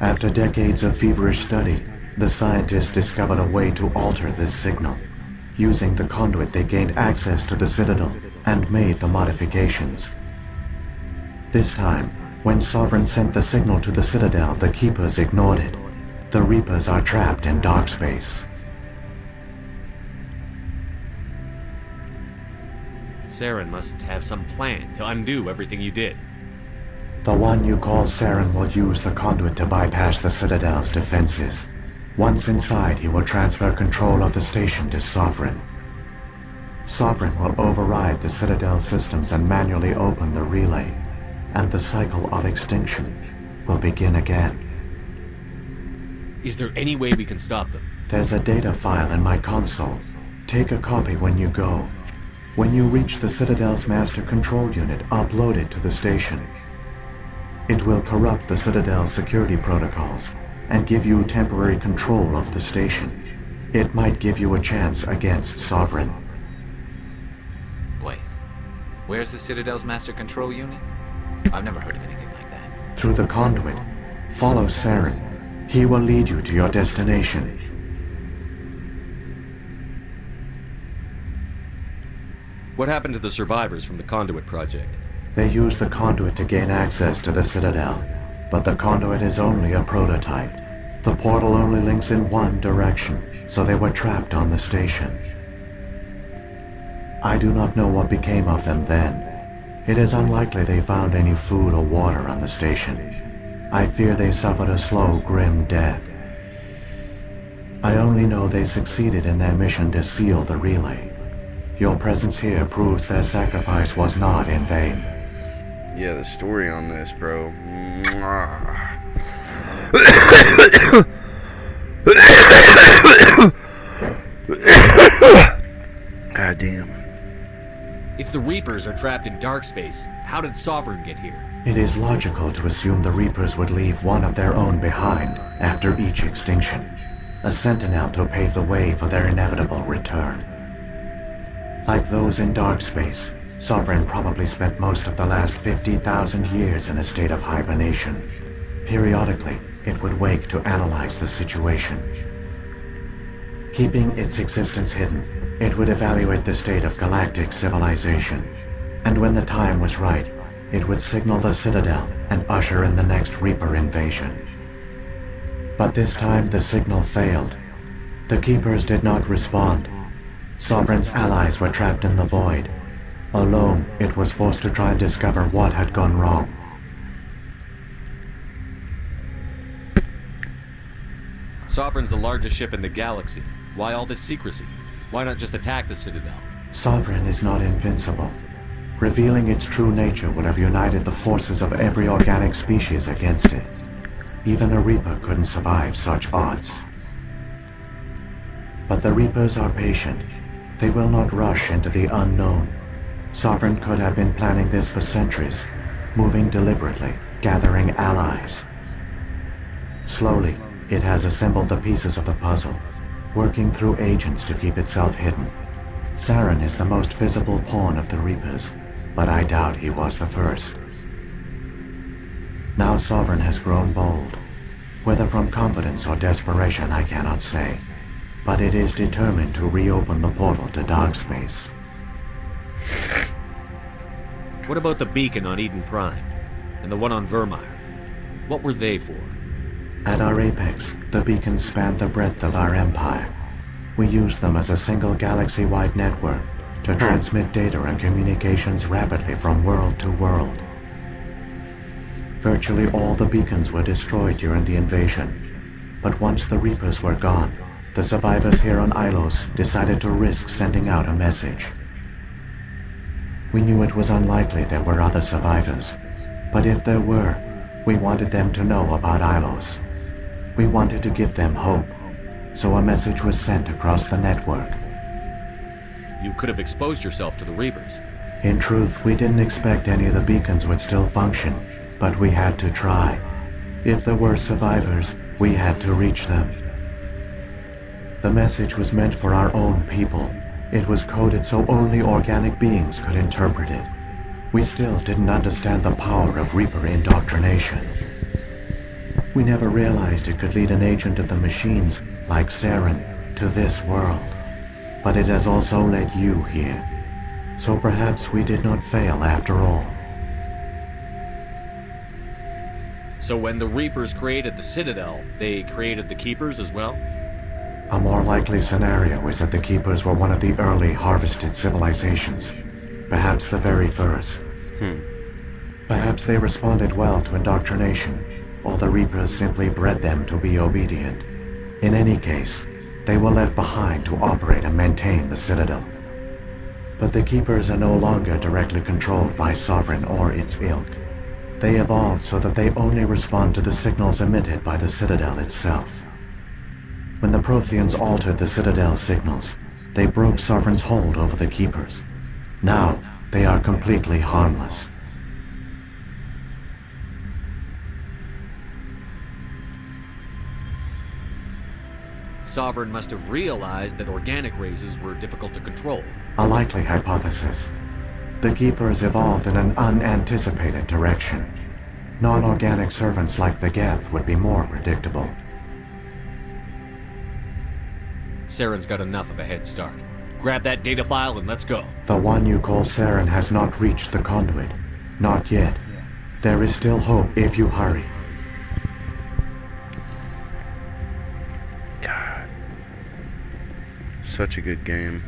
After decades of feverish study, the scientists discovered a way to alter this signal. Using the conduit, they gained access to the Citadel and made the modifications. This time, when Sovereign sent the signal to the Citadel, the Keepers ignored it. The Reapers are trapped in dark space. Saren must have some plan to undo everything you did. The one you call Saren will use the conduit to bypass the Citadel's defenses. Once inside, he will transfer control of the station to Sovereign. Sovereign will override the Citadel systems and manually open the relay, and the cycle of extinction will begin again. Is there any way we can stop them? There's a data file in my console. Take a copy when you go. When you reach the Citadel's master control unit, upload it to the station. It will corrupt the Citadel's security protocols and give you temporary control of the station. It might give you a chance against Sovereign. Wait, where's the Citadel's master control unit? I've never heard of anything like that. Through the conduit, follow Saren. He will lead you to your destination. What happened to the survivors from the Conduit project? They used the conduit to gain access to the Citadel, but the conduit is only a prototype. The portal only links in one direction, so they were trapped on the station. I do not know what became of them then. It is unlikely they found any food or water on the station. I fear they suffered a slow, grim death. I only know they succeeded in their mission to seal the relay. Your presence here proves their sacrifice was not in vain. Yeah, the story on this, bro. God damn. If the Reapers are trapped in dark space, how did Sovereign get here? It is logical to assume the Reapers would leave one of their own behind after each extinction. A sentinel to pave the way for their inevitable return. Like those in dark space, Sovereign probably spent most of the last 50,000 years in a state of hibernation. Periodically, it would wake to analyze the situation. Keeping its existence hidden, it would evaluate the state of galactic civilization. And when the time was right, it would signal the Citadel and usher in the next Reaper invasion. But this time the signal failed. The Keepers did not respond. Sovereign's allies were trapped in the void. Alone, it was forced to try and discover what had gone wrong. Sovereign's the largest ship in the galaxy. Why all this secrecy? Why not just attack the Citadel? Sovereign is not invincible. Revealing its true nature would have united the forces of every organic species against it. Even a Reaper couldn't survive such odds. But the Reapers are patient. They will not rush into the unknown. Sovereign could have been planning this for centuries, moving deliberately, gathering allies. Slowly, it has assembled the pieces of the puzzle, working through agents to keep itself hidden. Saren is the most visible pawn of the Reapers, but I doubt he was the first. Now Sovereign has grown bold. Whether from confidence or desperation, I cannot say. But it is determined to reopen the portal to dark space. What about the beacon on Eden Prime? And the one on Vermeer? What were they for? At our apex, the beacons spanned the breadth of our empire. We used them as a single galaxy-wide network to transmit data and communications rapidly from world to world. Virtually all the beacons were destroyed during the invasion, but once the Reapers were gone, the survivors here on Ilos decided to risk sending out a message. We knew it was unlikely there were other survivors, but if there were, we wanted them to know about Ilos. We wanted to give them hope, so a message was sent across the network. You could have exposed yourself to the Reapers. In truth, we didn't expect any of the beacons would still function, but we had to try. If there were survivors, we had to reach them. The message was meant for our own people. It was coded so only organic beings could interpret it. We still didn't understand the power of Reaper indoctrination. We never realized it could lead an agent of the machines, like Saren, to this world. But it has also led you here. So perhaps we did not fail after all. So when the Reapers created the Citadel, they created the Keepers as well? A more likely scenario is that the Keepers were one of the early harvested civilizations. Perhaps the very first. Perhaps they responded well to indoctrination, or the Reapers simply bred them to be obedient. In any case, they were left behind to operate and maintain the Citadel. But the Keepers are no longer directly controlled by Sovereign or its ilk. They evolved so that they only respond to the signals emitted by the Citadel itself. When the Protheans altered the Citadel's signals, they broke Sovereign's hold over the Keepers. Now, they are completely harmless. Sovereign must have realized that organic races were difficult to control. A likely hypothesis. The Keepers evolved in an unanticipated direction. Non-organic servants like the Geth would be more predictable. Saren's got enough of a head start. Grab that data file and let's go. The one you call Saren has not reached the conduit. Not yet. There is still hope if you hurry. God. Such a good game.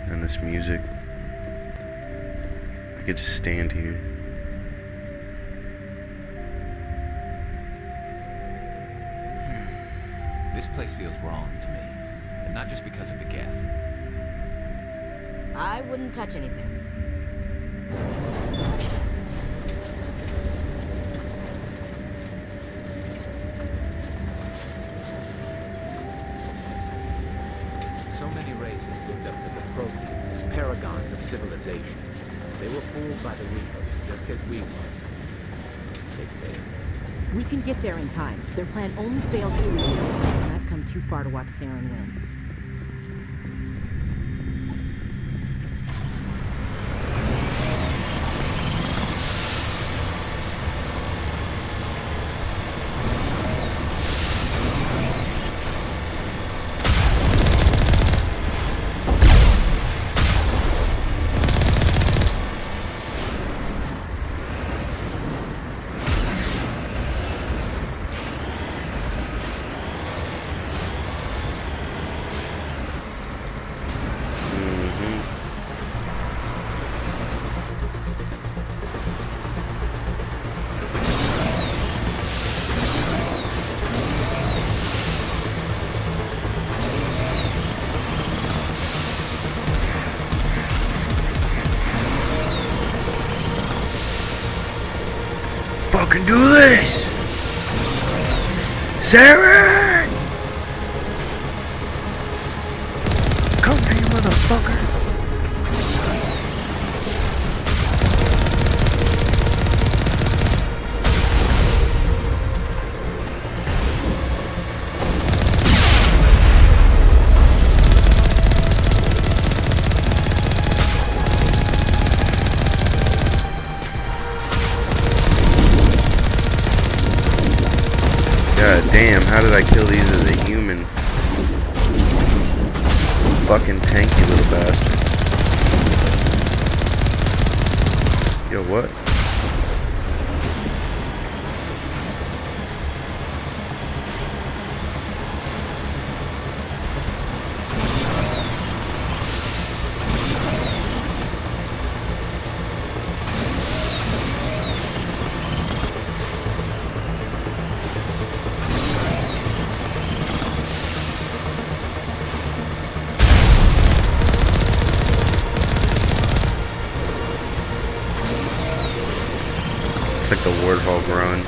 And this music. I could just stand here. This place feels wrong to me. And not just because of the Geth. I wouldn't touch anything. So many races looked up to the Protheans as paragons of civilization. They were fooled by the Reapers, just as we were. They failed. We can get there in time. Their plan only failed through you, and I've come too far to watch Saren win. Fucking do this! Saren! Come here, motherfucker! God damn, how did I kill these as a human? Fucking tanky little bastards. Yo, what? It's like the warthog run.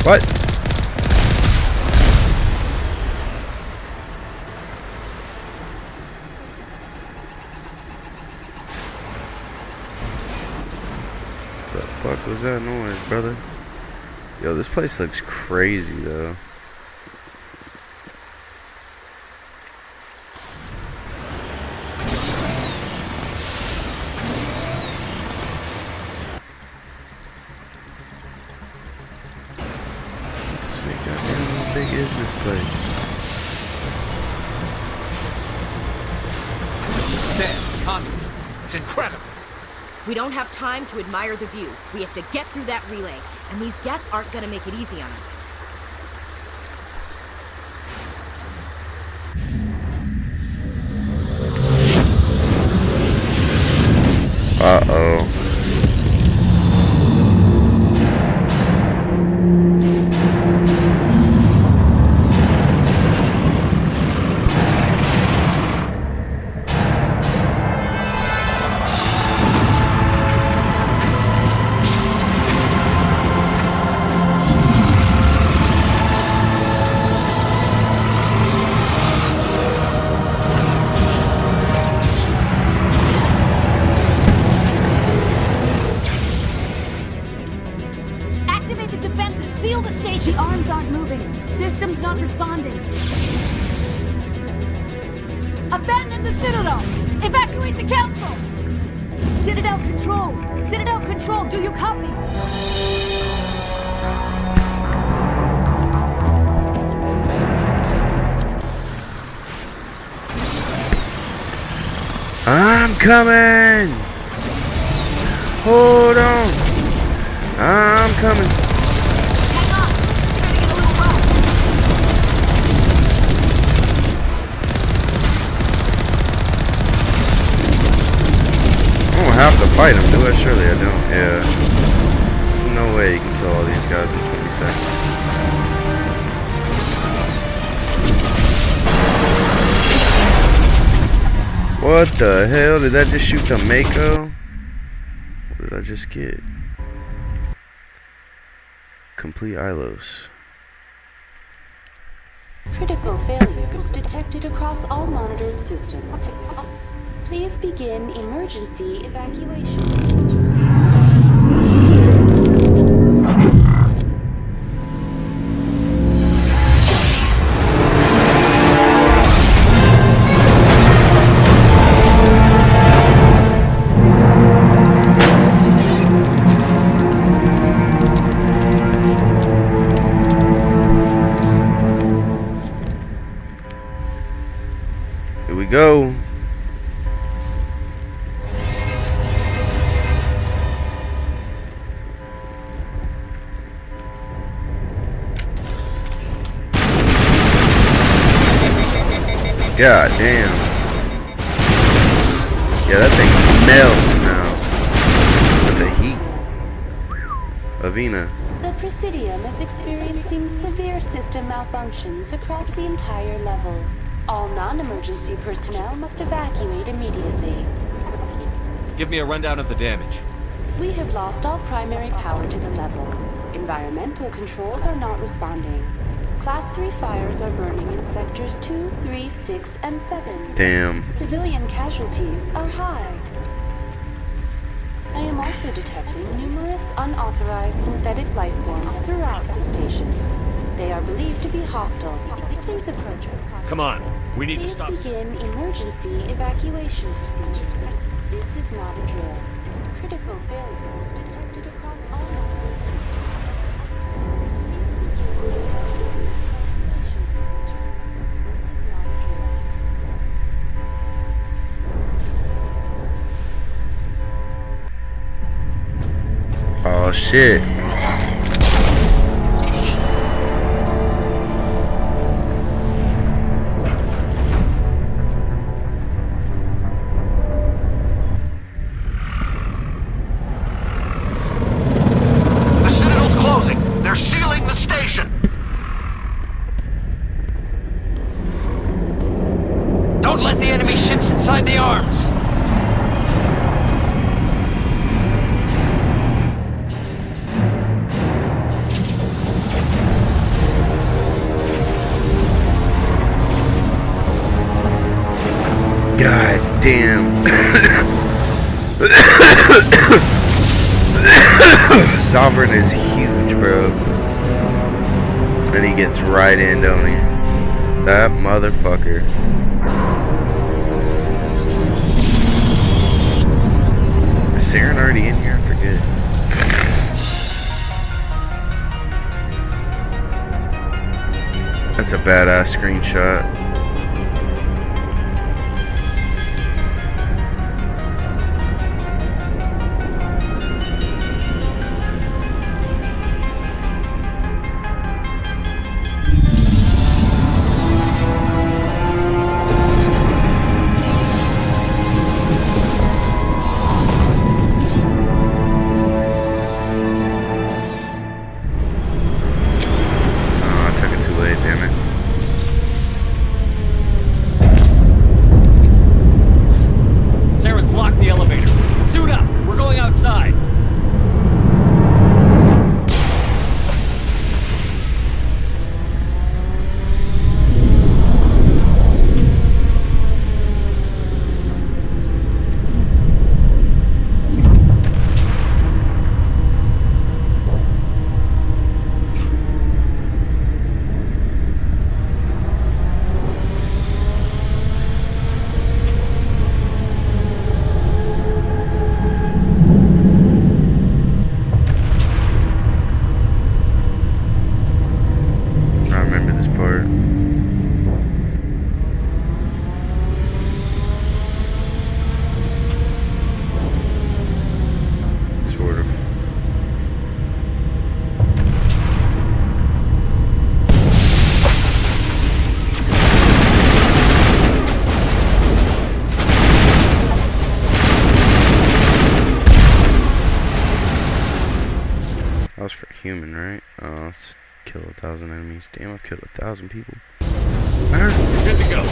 What? The fuck was that noise, brother? Yo, this place looks crazy, though. Let's see, goddamn, how big is this place? There, conduit. It's incredible. We don't have time to admire the view. We have to get through that relay, and these Geth aren't gonna make it easy on us. Uh-oh. Activate the defenses. Seal the station. The arms aren't moving. System's not responding. Abandon the Citadel. Evacuate the Council. Citadel Control. Citadel Control, do you copy? I'm coming! Hold on! I'm coming! Hang on! It's gonna get a little rough. I don't have to fight him, do I? Surely I don't. Yeah. There's no way you can kill all these guys in 20 seconds. What the hell? Did that just shoot the Mako? What did I just get? Complete Ilos. Critical failures detected across all monitored systems. Please begin emergency evacuation. Here we go. God damn. Yeah, that thing melts now. With the heat. Avina. The Presidium is experiencing severe system malfunctions across the entire level. All non-emergency personnel must evacuate immediately. Give me a rundown of the damage. We have lost all primary power to the level. Environmental controls are not responding. Class 3 fires are burning in sectors 2, 3, 6, and 7. Damn. Civilian casualties are high. I am also detecting numerous unauthorized synthetic life forms throughout the station. They are believed to be hostile. Please approach. Come on, we need to Please stop. begin emergency evacuation procedures. This is not a drill. Critical failures detected across Oh shit. The Citadel's closing. They're sealing the station. Don't let the enemy ships inside the arms! God damn. Sovereign is huge, bro. And he gets right in, don't he? That motherfucker. Is Saren already in here? I forget. That's a badass screenshot. Saren's locked the elevator. Suit up! We're going outside! That was for human, right? Oh, let's kill 1,000 enemies. Damn, I've killed 1,000 people. We're good to go.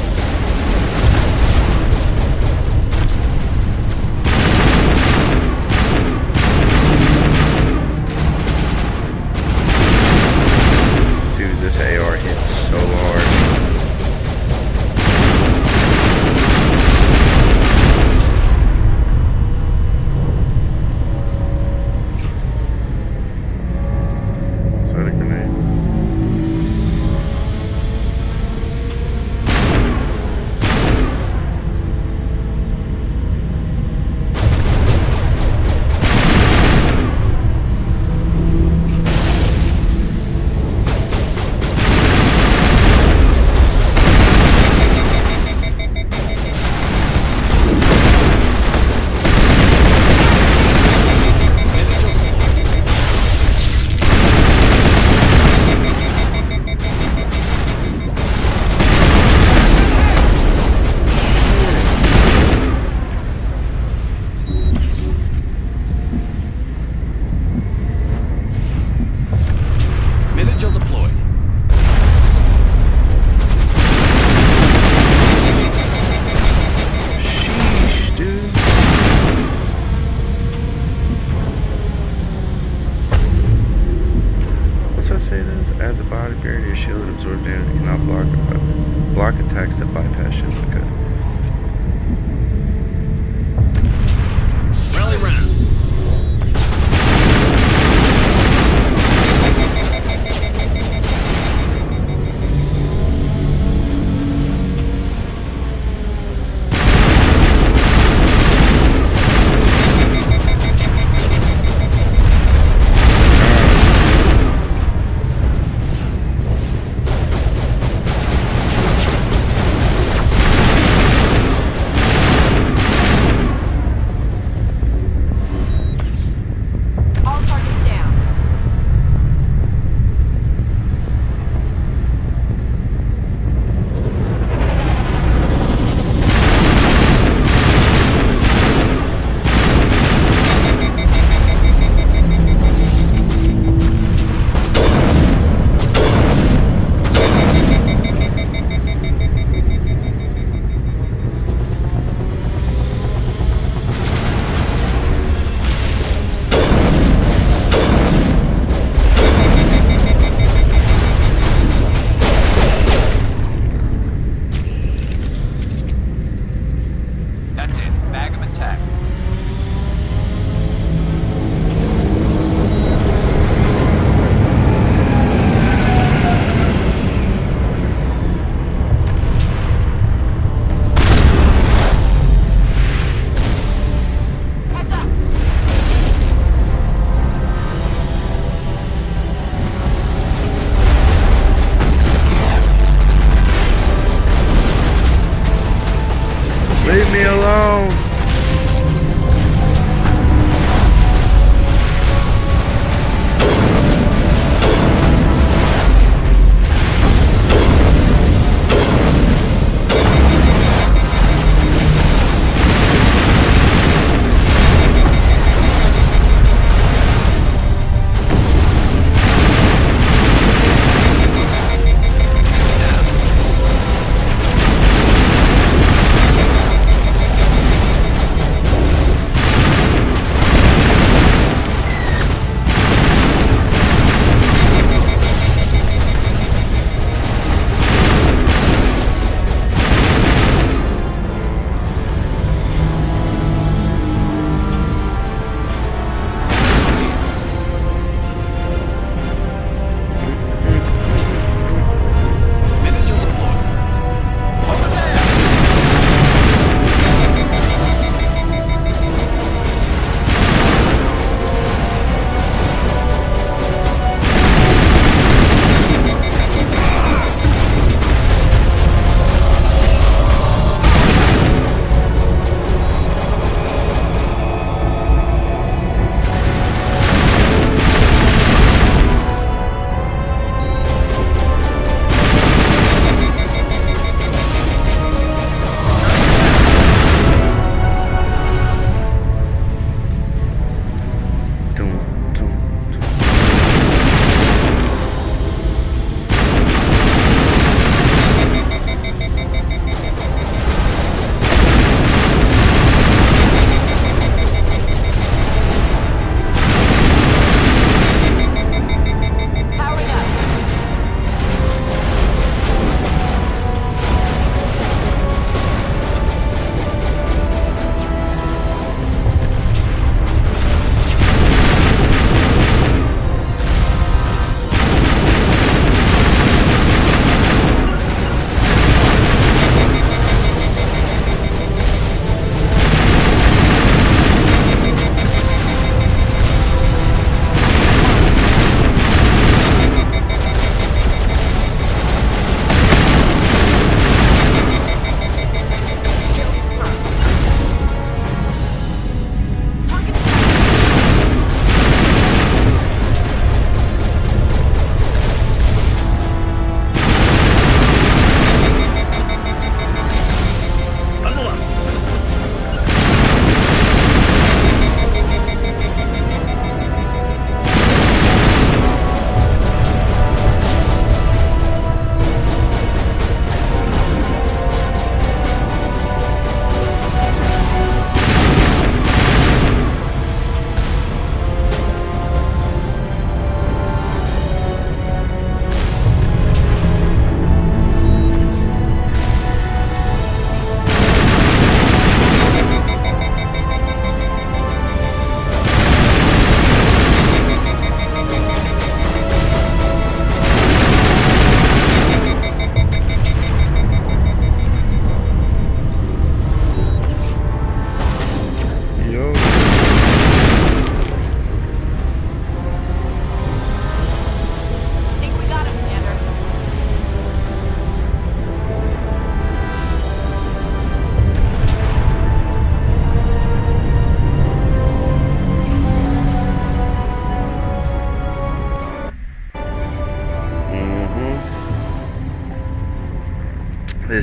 Dude, this AR hits so hard. Is that a grenade?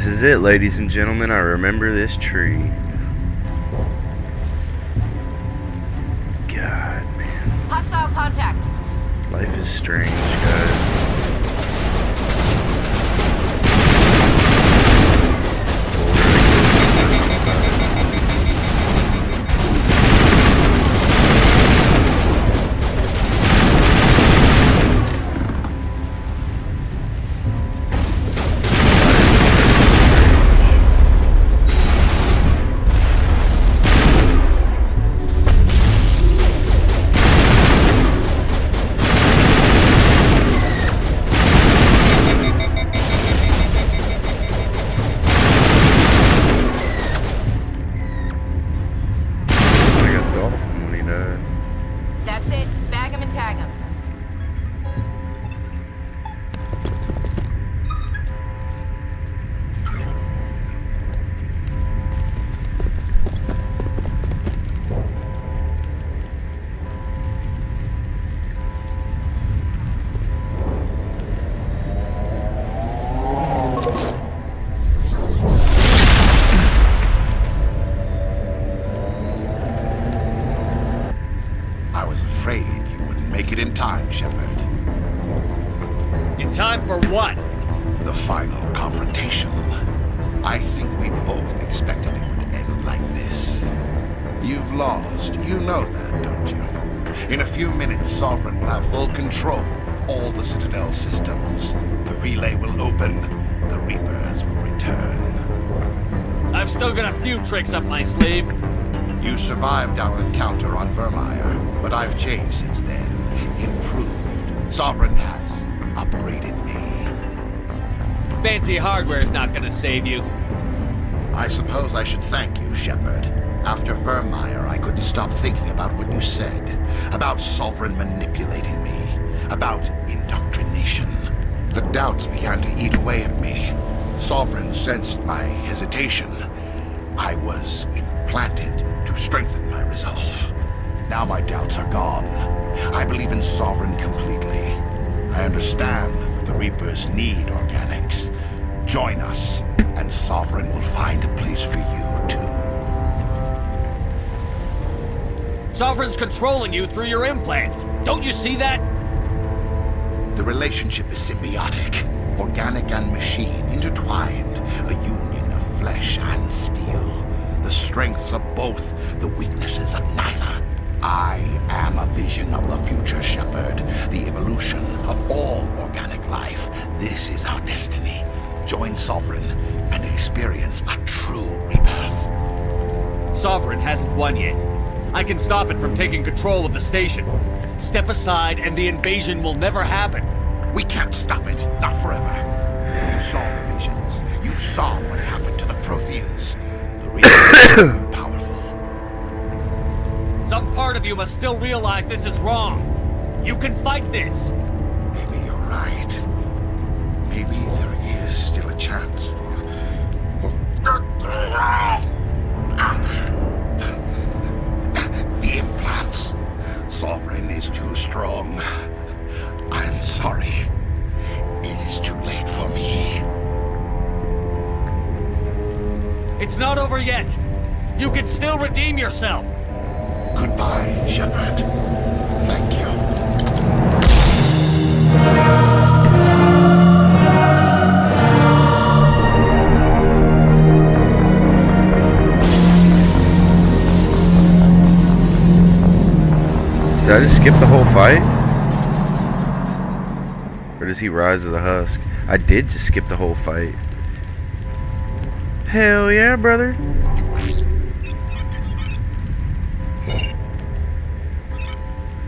This is it, ladies and gentlemen. I remember this tree. God, man. Hostile contact. Life is strange, guys. That's it. Bag him and tag him. I was afraid you wouldn't make it in time, Shepard. In time for what? The final confrontation. I think we both expected it would end like this. You've lost. You know that, don't you? In a few minutes, Sovereign will have full control of all the Citadel systems. The relay will open. The Reapers will return. I've still got a few tricks up my sleeve. You survived our encounter on Vermeer, but I've changed since then. Improved. Sovereign has upgraded me. Fancy hardware's not gonna save you. I suppose I should thank you, Shepard. After Vermeer, I couldn't stop thinking about what you said. About Sovereign manipulating me. About indoctrination. The doubts began to eat away at me. Sovereign sensed my hesitation. I was implanted to strengthen my resolve. Now my doubts are gone. I believe in Sovereign completely. I understand that the Reapers need organics. Join us, and Sovereign will find a place for you, too. Sovereign's controlling you through your implants. Don't you see that? The relationship is symbiotic. Organic and machine intertwined. A union of flesh and steel. The strengths of both, the weaknesses of neither. I am a vision of the future, Shepard. The evolution of all organic life. This is our destiny. Join Sovereign and experience a true rebirth. Sovereign hasn't won yet. I can stop it from taking control of the station. Step aside and the invasion will never happen. We can't stop it. Not forever. You saw the visions. You saw what happened to the Protheans. The Reapers are powerful. Some part of you must still realize this is wrong. You can fight this. Maybe you're right. Maybe there is still a chance for... The implants. Sovereign is too strong. I'm sorry. It is too late for me. It's not over yet. You can still redeem yourself. Goodbye, Shepard. Thank you. Did I just skip the whole fight? Or does he rise as a husk? I did just skip the whole fight. Hell yeah, brother.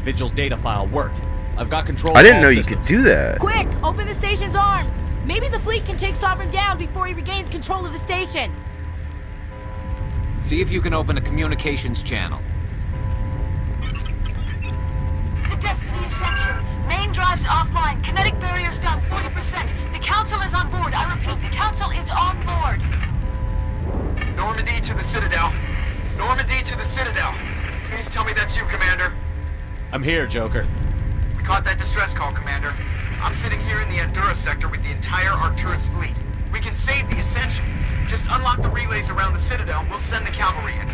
Vigil's data file worked. I've got control I of didn't all know you systems. could do that. Quick! Open the station's arms! Maybe the fleet can take Sovereign down before he regains control of the station. See if you can open a communications channel. The Destiny Ascension. Main drives offline. Kinetic barriers down 40%. The Council is on board. I repeat, the Council is on board. Normandy to the Citadel. Normandy to the Citadel. Please tell me that's you, Commander. I'm here, Joker. We caught that distress call, Commander. I'm sitting here in the Endura sector with the entire Arcturus fleet. We can save the Ascension. Just unlock the relays around the Citadel and we'll send the cavalry in.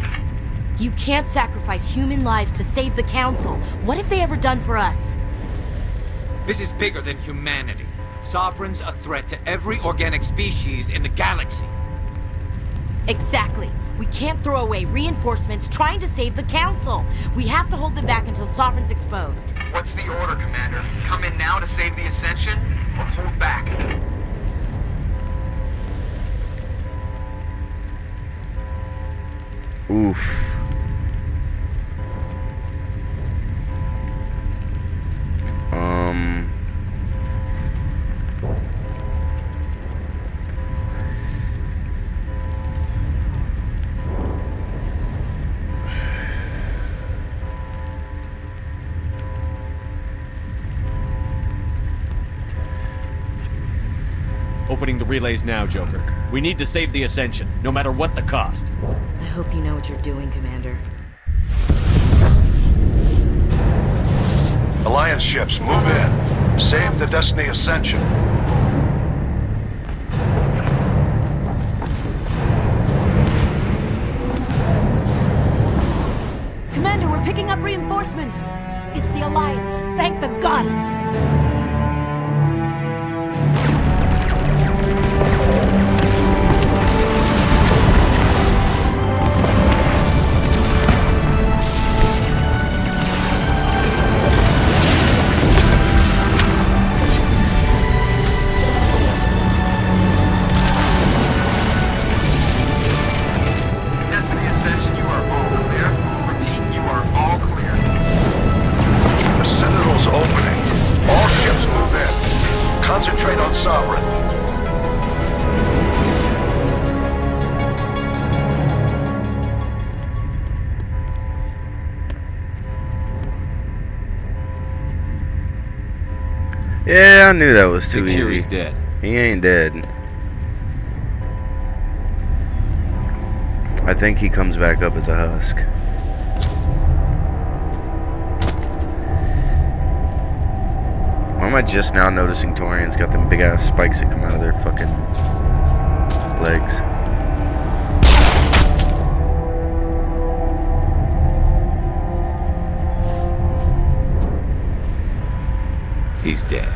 You can't sacrifice human lives to save the Council. What have they ever done for us? This is bigger than humanity. Sovereign's a threat to every organic species in the galaxy. Exactly. We can't throw away reinforcements trying to save the Council. We have to hold them back until Sovereign's exposed. What's the order, Commander? Come in now to save the Ascension, or hold back? Oof. Opening the relays now, Joker. We need to save the Ascension, no matter what the cost. I hope you know what you're doing, Commander. Alliance ships, move in. Save the Destiny Ascension. Commander, we're picking up reinforcements. It's the Alliance. Thank the goddess. Destiny Ascension, you are all clear. Repeat, you are all clear. The Citadel's opening. All ships move in. Concentrate on Sovereign. Yeah, I knew that was too Big easy. Fury's dead. He ain't dead. I think he comes back up as a husk. Why am I just now noticing Torian's got them big ass spikes that come out of their fucking legs? He's dead.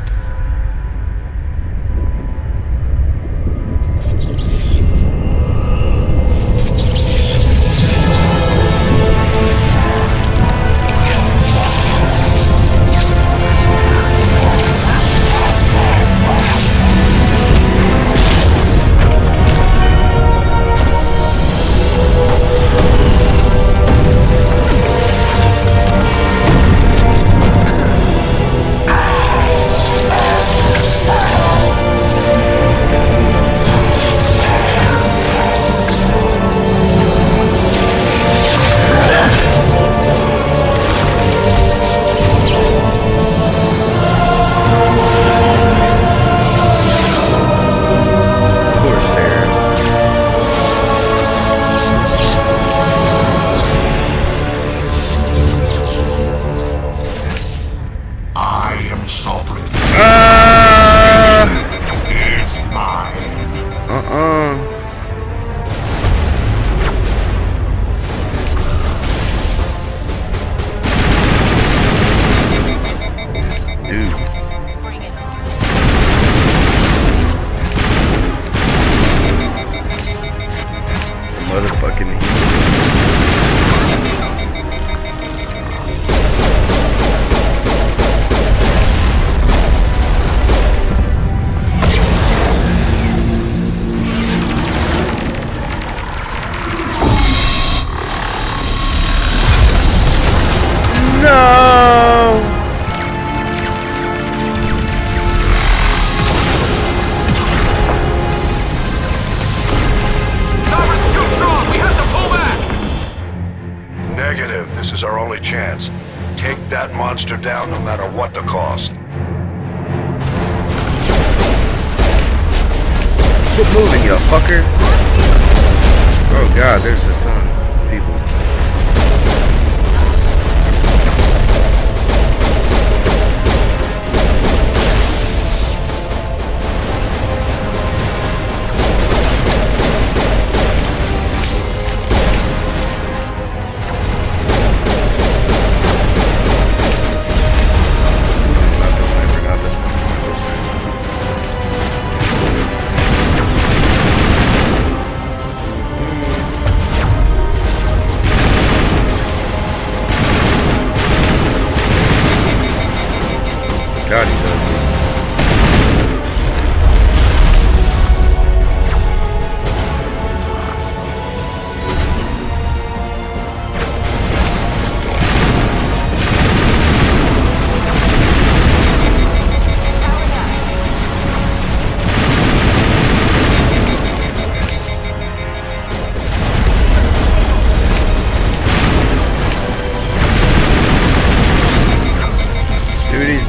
Poor Saren. I am Sovereign. Is mine. Dude. Motherfucking no. Sovereign's too strong! We have to pull back! Negative. This is our only chance. Take that monster down no matter what the cost. Quit moving, you fucker. Oh god, there's a ton of people.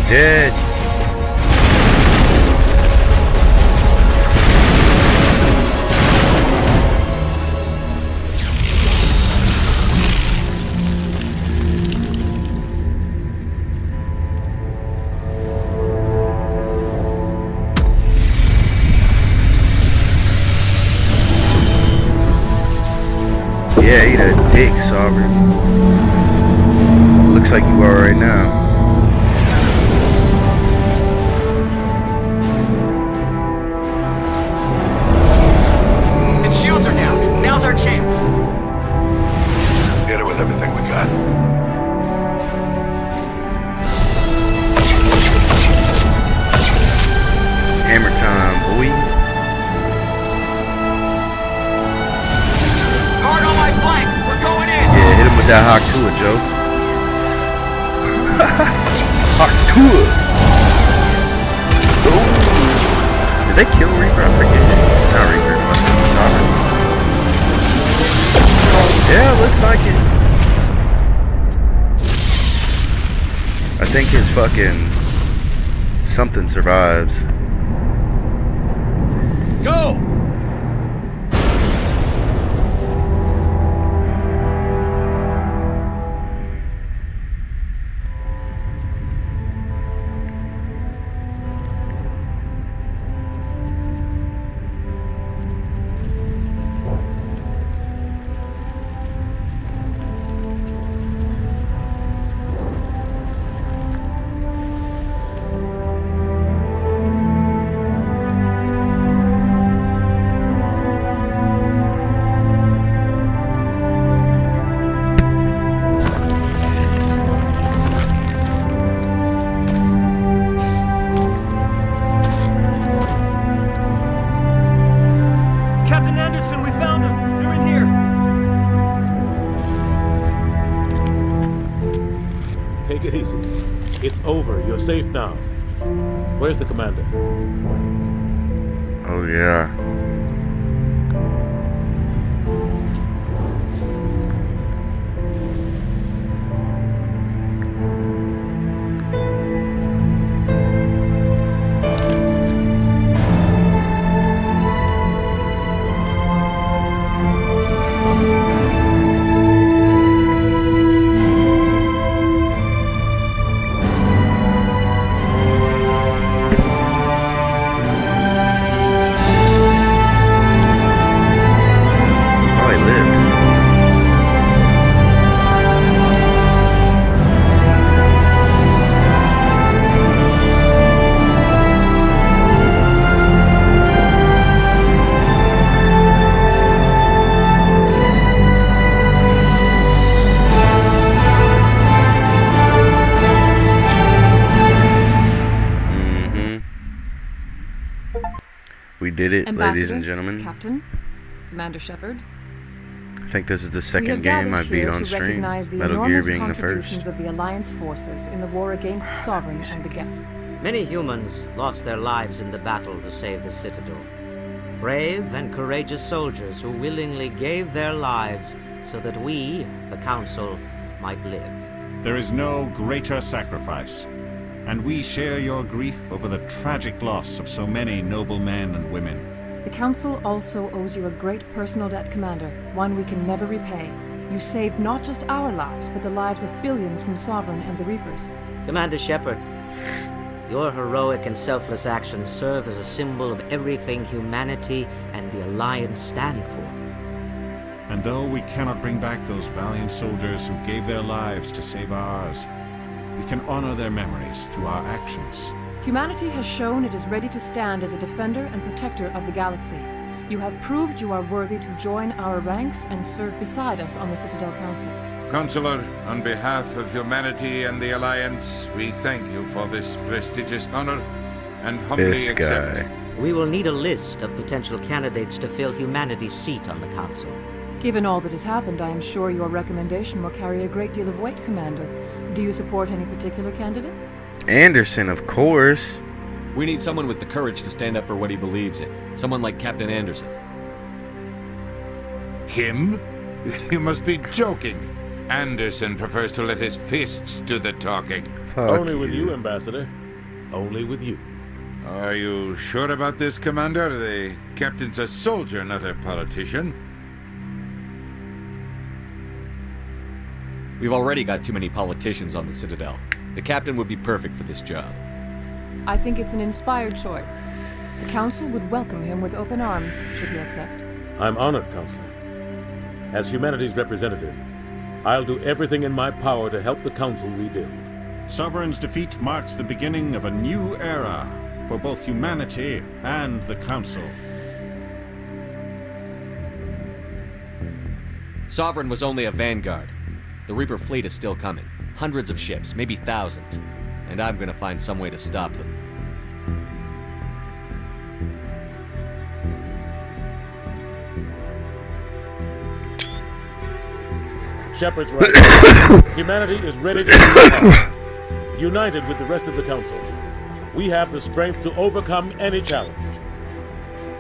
dead. Yeah, eat a dick, Sovereign. Looks like you are right now. Its shields are down. Now's our chance. Hit it with everything we got. Hammer time, boy. Guard on my flank. We're going in. Yeah, hit him with that Hawk Tua, Joe. Hawk Tua. Oh. Did they kill Reaper? I forget. Not Reaper, fucking Sovereign. Yeah, looks like it. I think his fucking something survives. Go! Captain Anderson, we found him. They're in here. Take it easy. It's over. You're safe now. Where's the commander? Oh yeah. We did it, ladies and gentlemen. Captain, Commander Shepard. I think this is the We second have game I gathered beat here on to stream. recognize the Metal Gear enormous being the first. contributions of the Alliance forces in the war against Sovereign and the Geth. Many humans lost their lives in the battle to save the Citadel. Brave and courageous soldiers who willingly gave their lives so that we, the Council, might live. There is no greater sacrifice, and we share your grief over the tragic loss of so many noble men and women. The Council also owes you a great personal debt, Commander, one we can never repay. You saved not just our lives, but the lives of billions from Sovereign and the Reapers. Commander Shepard, your heroic and selfless actions serve as a symbol of everything humanity and the Alliance stand for. And though we cannot bring back those valiant soldiers who gave their lives to save ours, we can honor their memories through our actions. Humanity has shown it is ready to stand as a defender and protector of the galaxy. You have proved you are worthy to join our ranks and serve beside us on the Citadel Council. Counselor, on behalf of humanity and the Alliance, we thank you for this prestigious honor and humbly accept. We will need a list of potential candidates to fill humanity's seat on the Council. Given all that has happened, I am sure your recommendation will carry a great deal of weight, Commander. Do you support any particular candidate? Anderson, of course. We need someone with the courage to stand up for what he believes in. Someone like Captain Anderson. Him? You must be joking. Anderson prefers to let his fists do the talking. Only with you, Ambassador. Only with you. Are you sure about this, Commander? The captain's a soldier, not a politician. We've already got too many politicians on the Citadel. The captain would be perfect for this job. I think it's an inspired choice. The Council would welcome him with open arms, should he accept. I'm honored, Counselor. As humanity's representative, I'll do everything in my power to help the Council rebuild. Sovereign's defeat marks the beginning of a new era for both humanity and the Council. Sovereign was only a vanguard. The Reaper fleet is still coming. Hundreds of ships, maybe thousands. And I'm gonna find some way to stop them. Shepard's right. Humanity is ready to be united with the rest of the Council. We have the strength to overcome any challenge.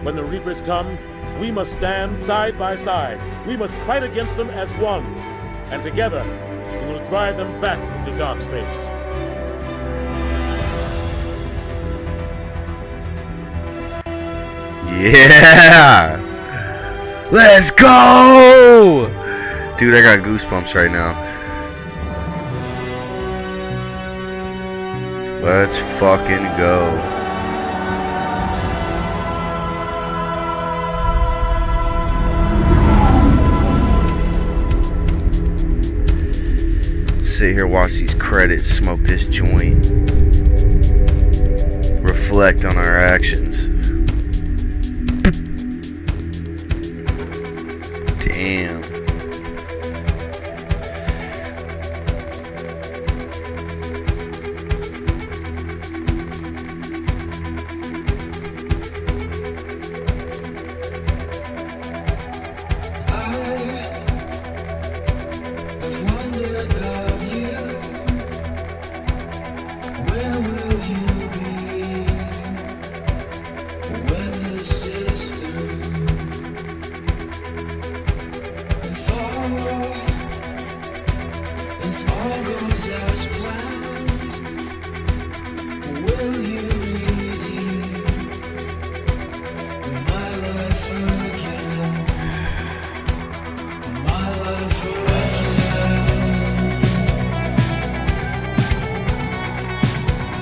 When the Reapers come, we must stand side by side. We must fight against them as one. And together, we will drive them back into dark space. Yeah! Let's go! Dude, I got goosebumps right now. Let's fucking go. Sit here, watch these credits, smoke this joint. Reflect on our actions. Damn.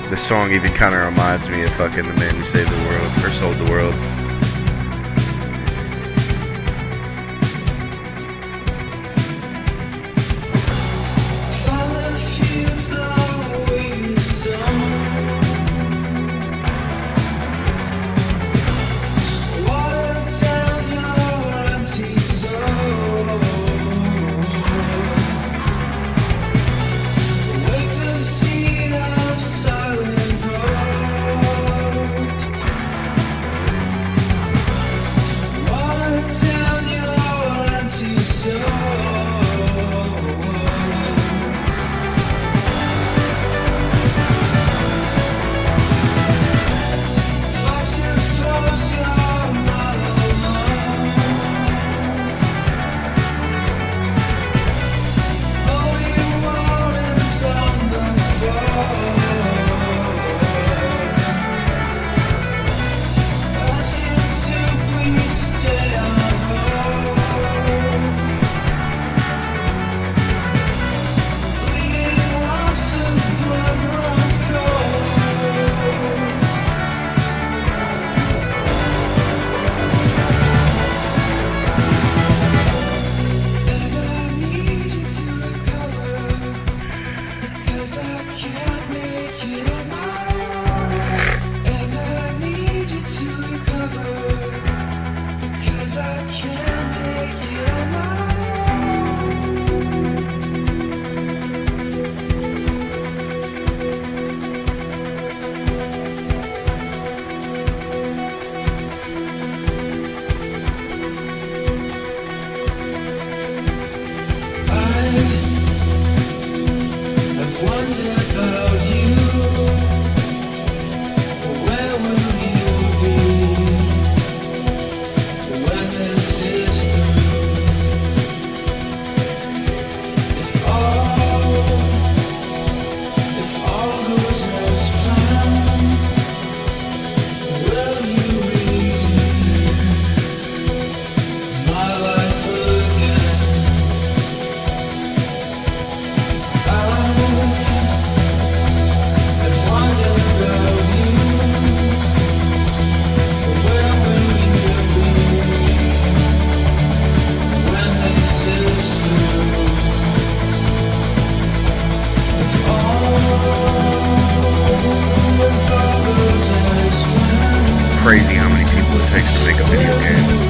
This song even kind of reminds me of fucking The Man Who Saved the World, or Sold the World. I've wondered about you. crazy how many people it takes to make a video game.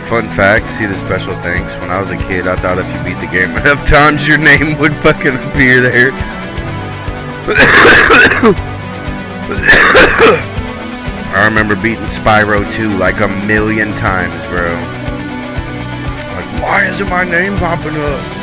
Fun fact, see the special thanks. When I was a kid, I thought if you beat the game enough times, your name would fucking appear there. I remember beating Spyro 2 like a million times, bro. Like, why isn't my name popping up?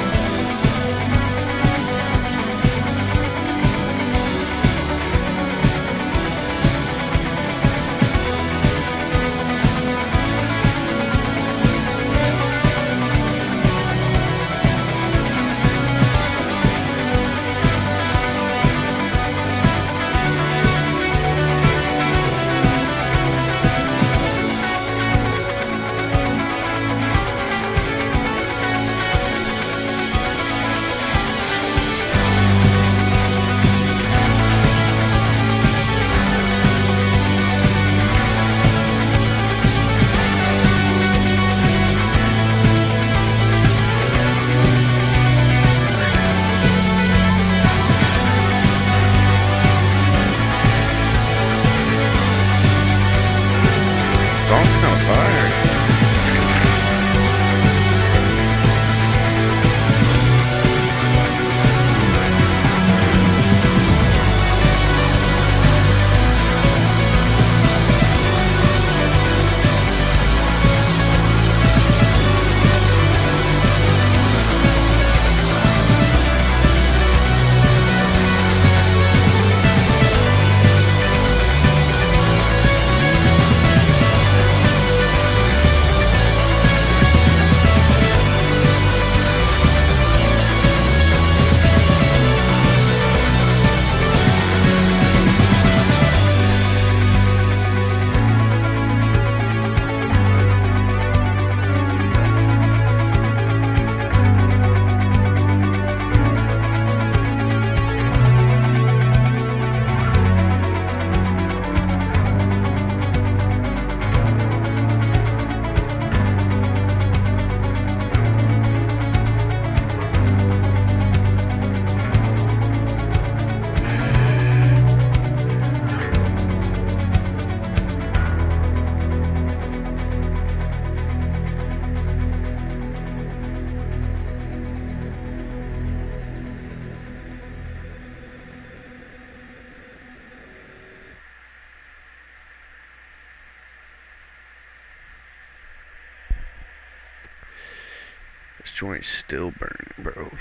This joint's still burning, bro.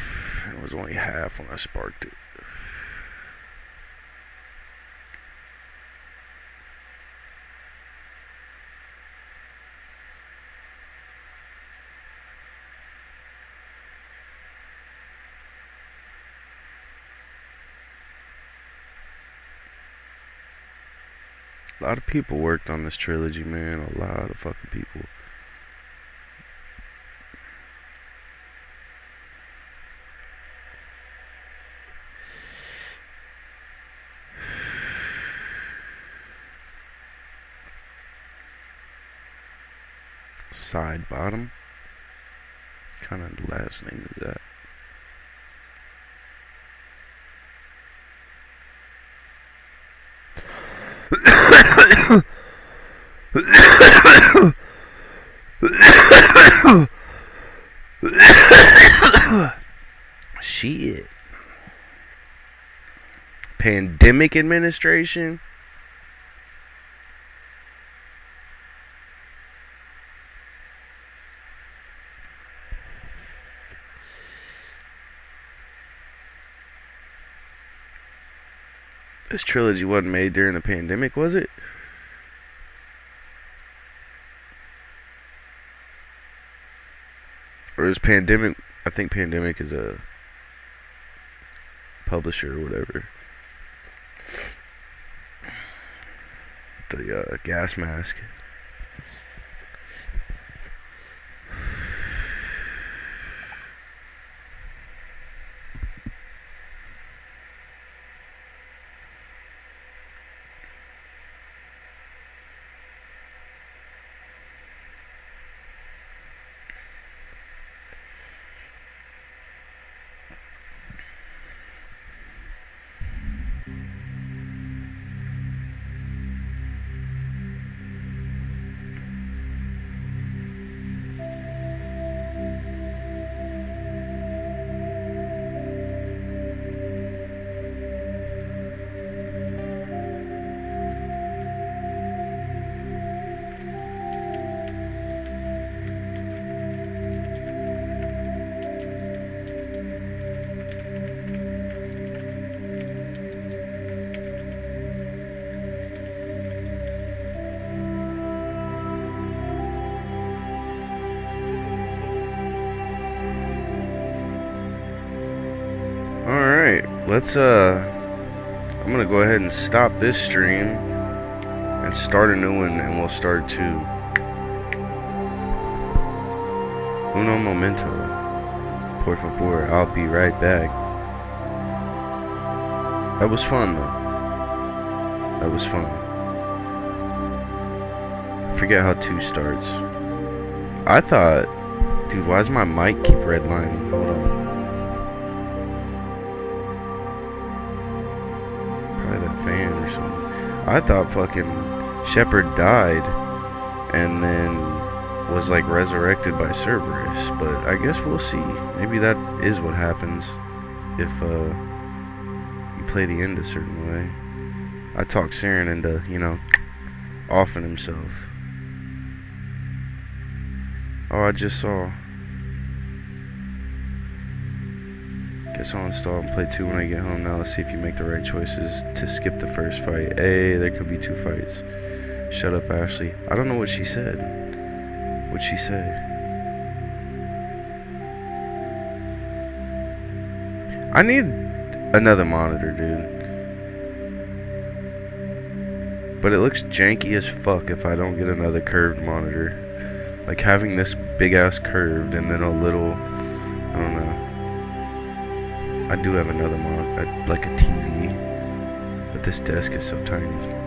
It was only half when I sparked it. A lot of people worked on this trilogy, man. A lot of fucking people. Side Bottom? What kind of last name is that? Shit. Pandemic Administration? This trilogy wasn't made during the pandemic, was it? Or is Pandemic... I think Pandemic is a publisher or whatever. The gas mask. Let's I'm gonna go ahead and stop this stream and start a new one, and we'll start 2. Uno momento. Por favor, I'll be right back. That was fun though. That was fun. I forget how 2 starts. I thought, dude, why does my mic keep redlining? Hold on. Fan or something. I thought fucking Shepard died and then was like resurrected by Cerberus, but I guess we'll see. Maybe that is what happens if you play the end a certain way. I talked Saren into, you know, offing himself. Oh, I just saw. Guess I'll install and play 2 when I get home. Now let's see if you make the right choices to skip the first fight. Hey, there could be 2 fights. Shut up, Ashley. I don't know what she said. What'd she say? I need another monitor, dude. But it looks janky as fuck if I don't get another curved monitor. Like having this big ass curved and then a little, I don't know. I do have another like a TV, but this desk is so tiny.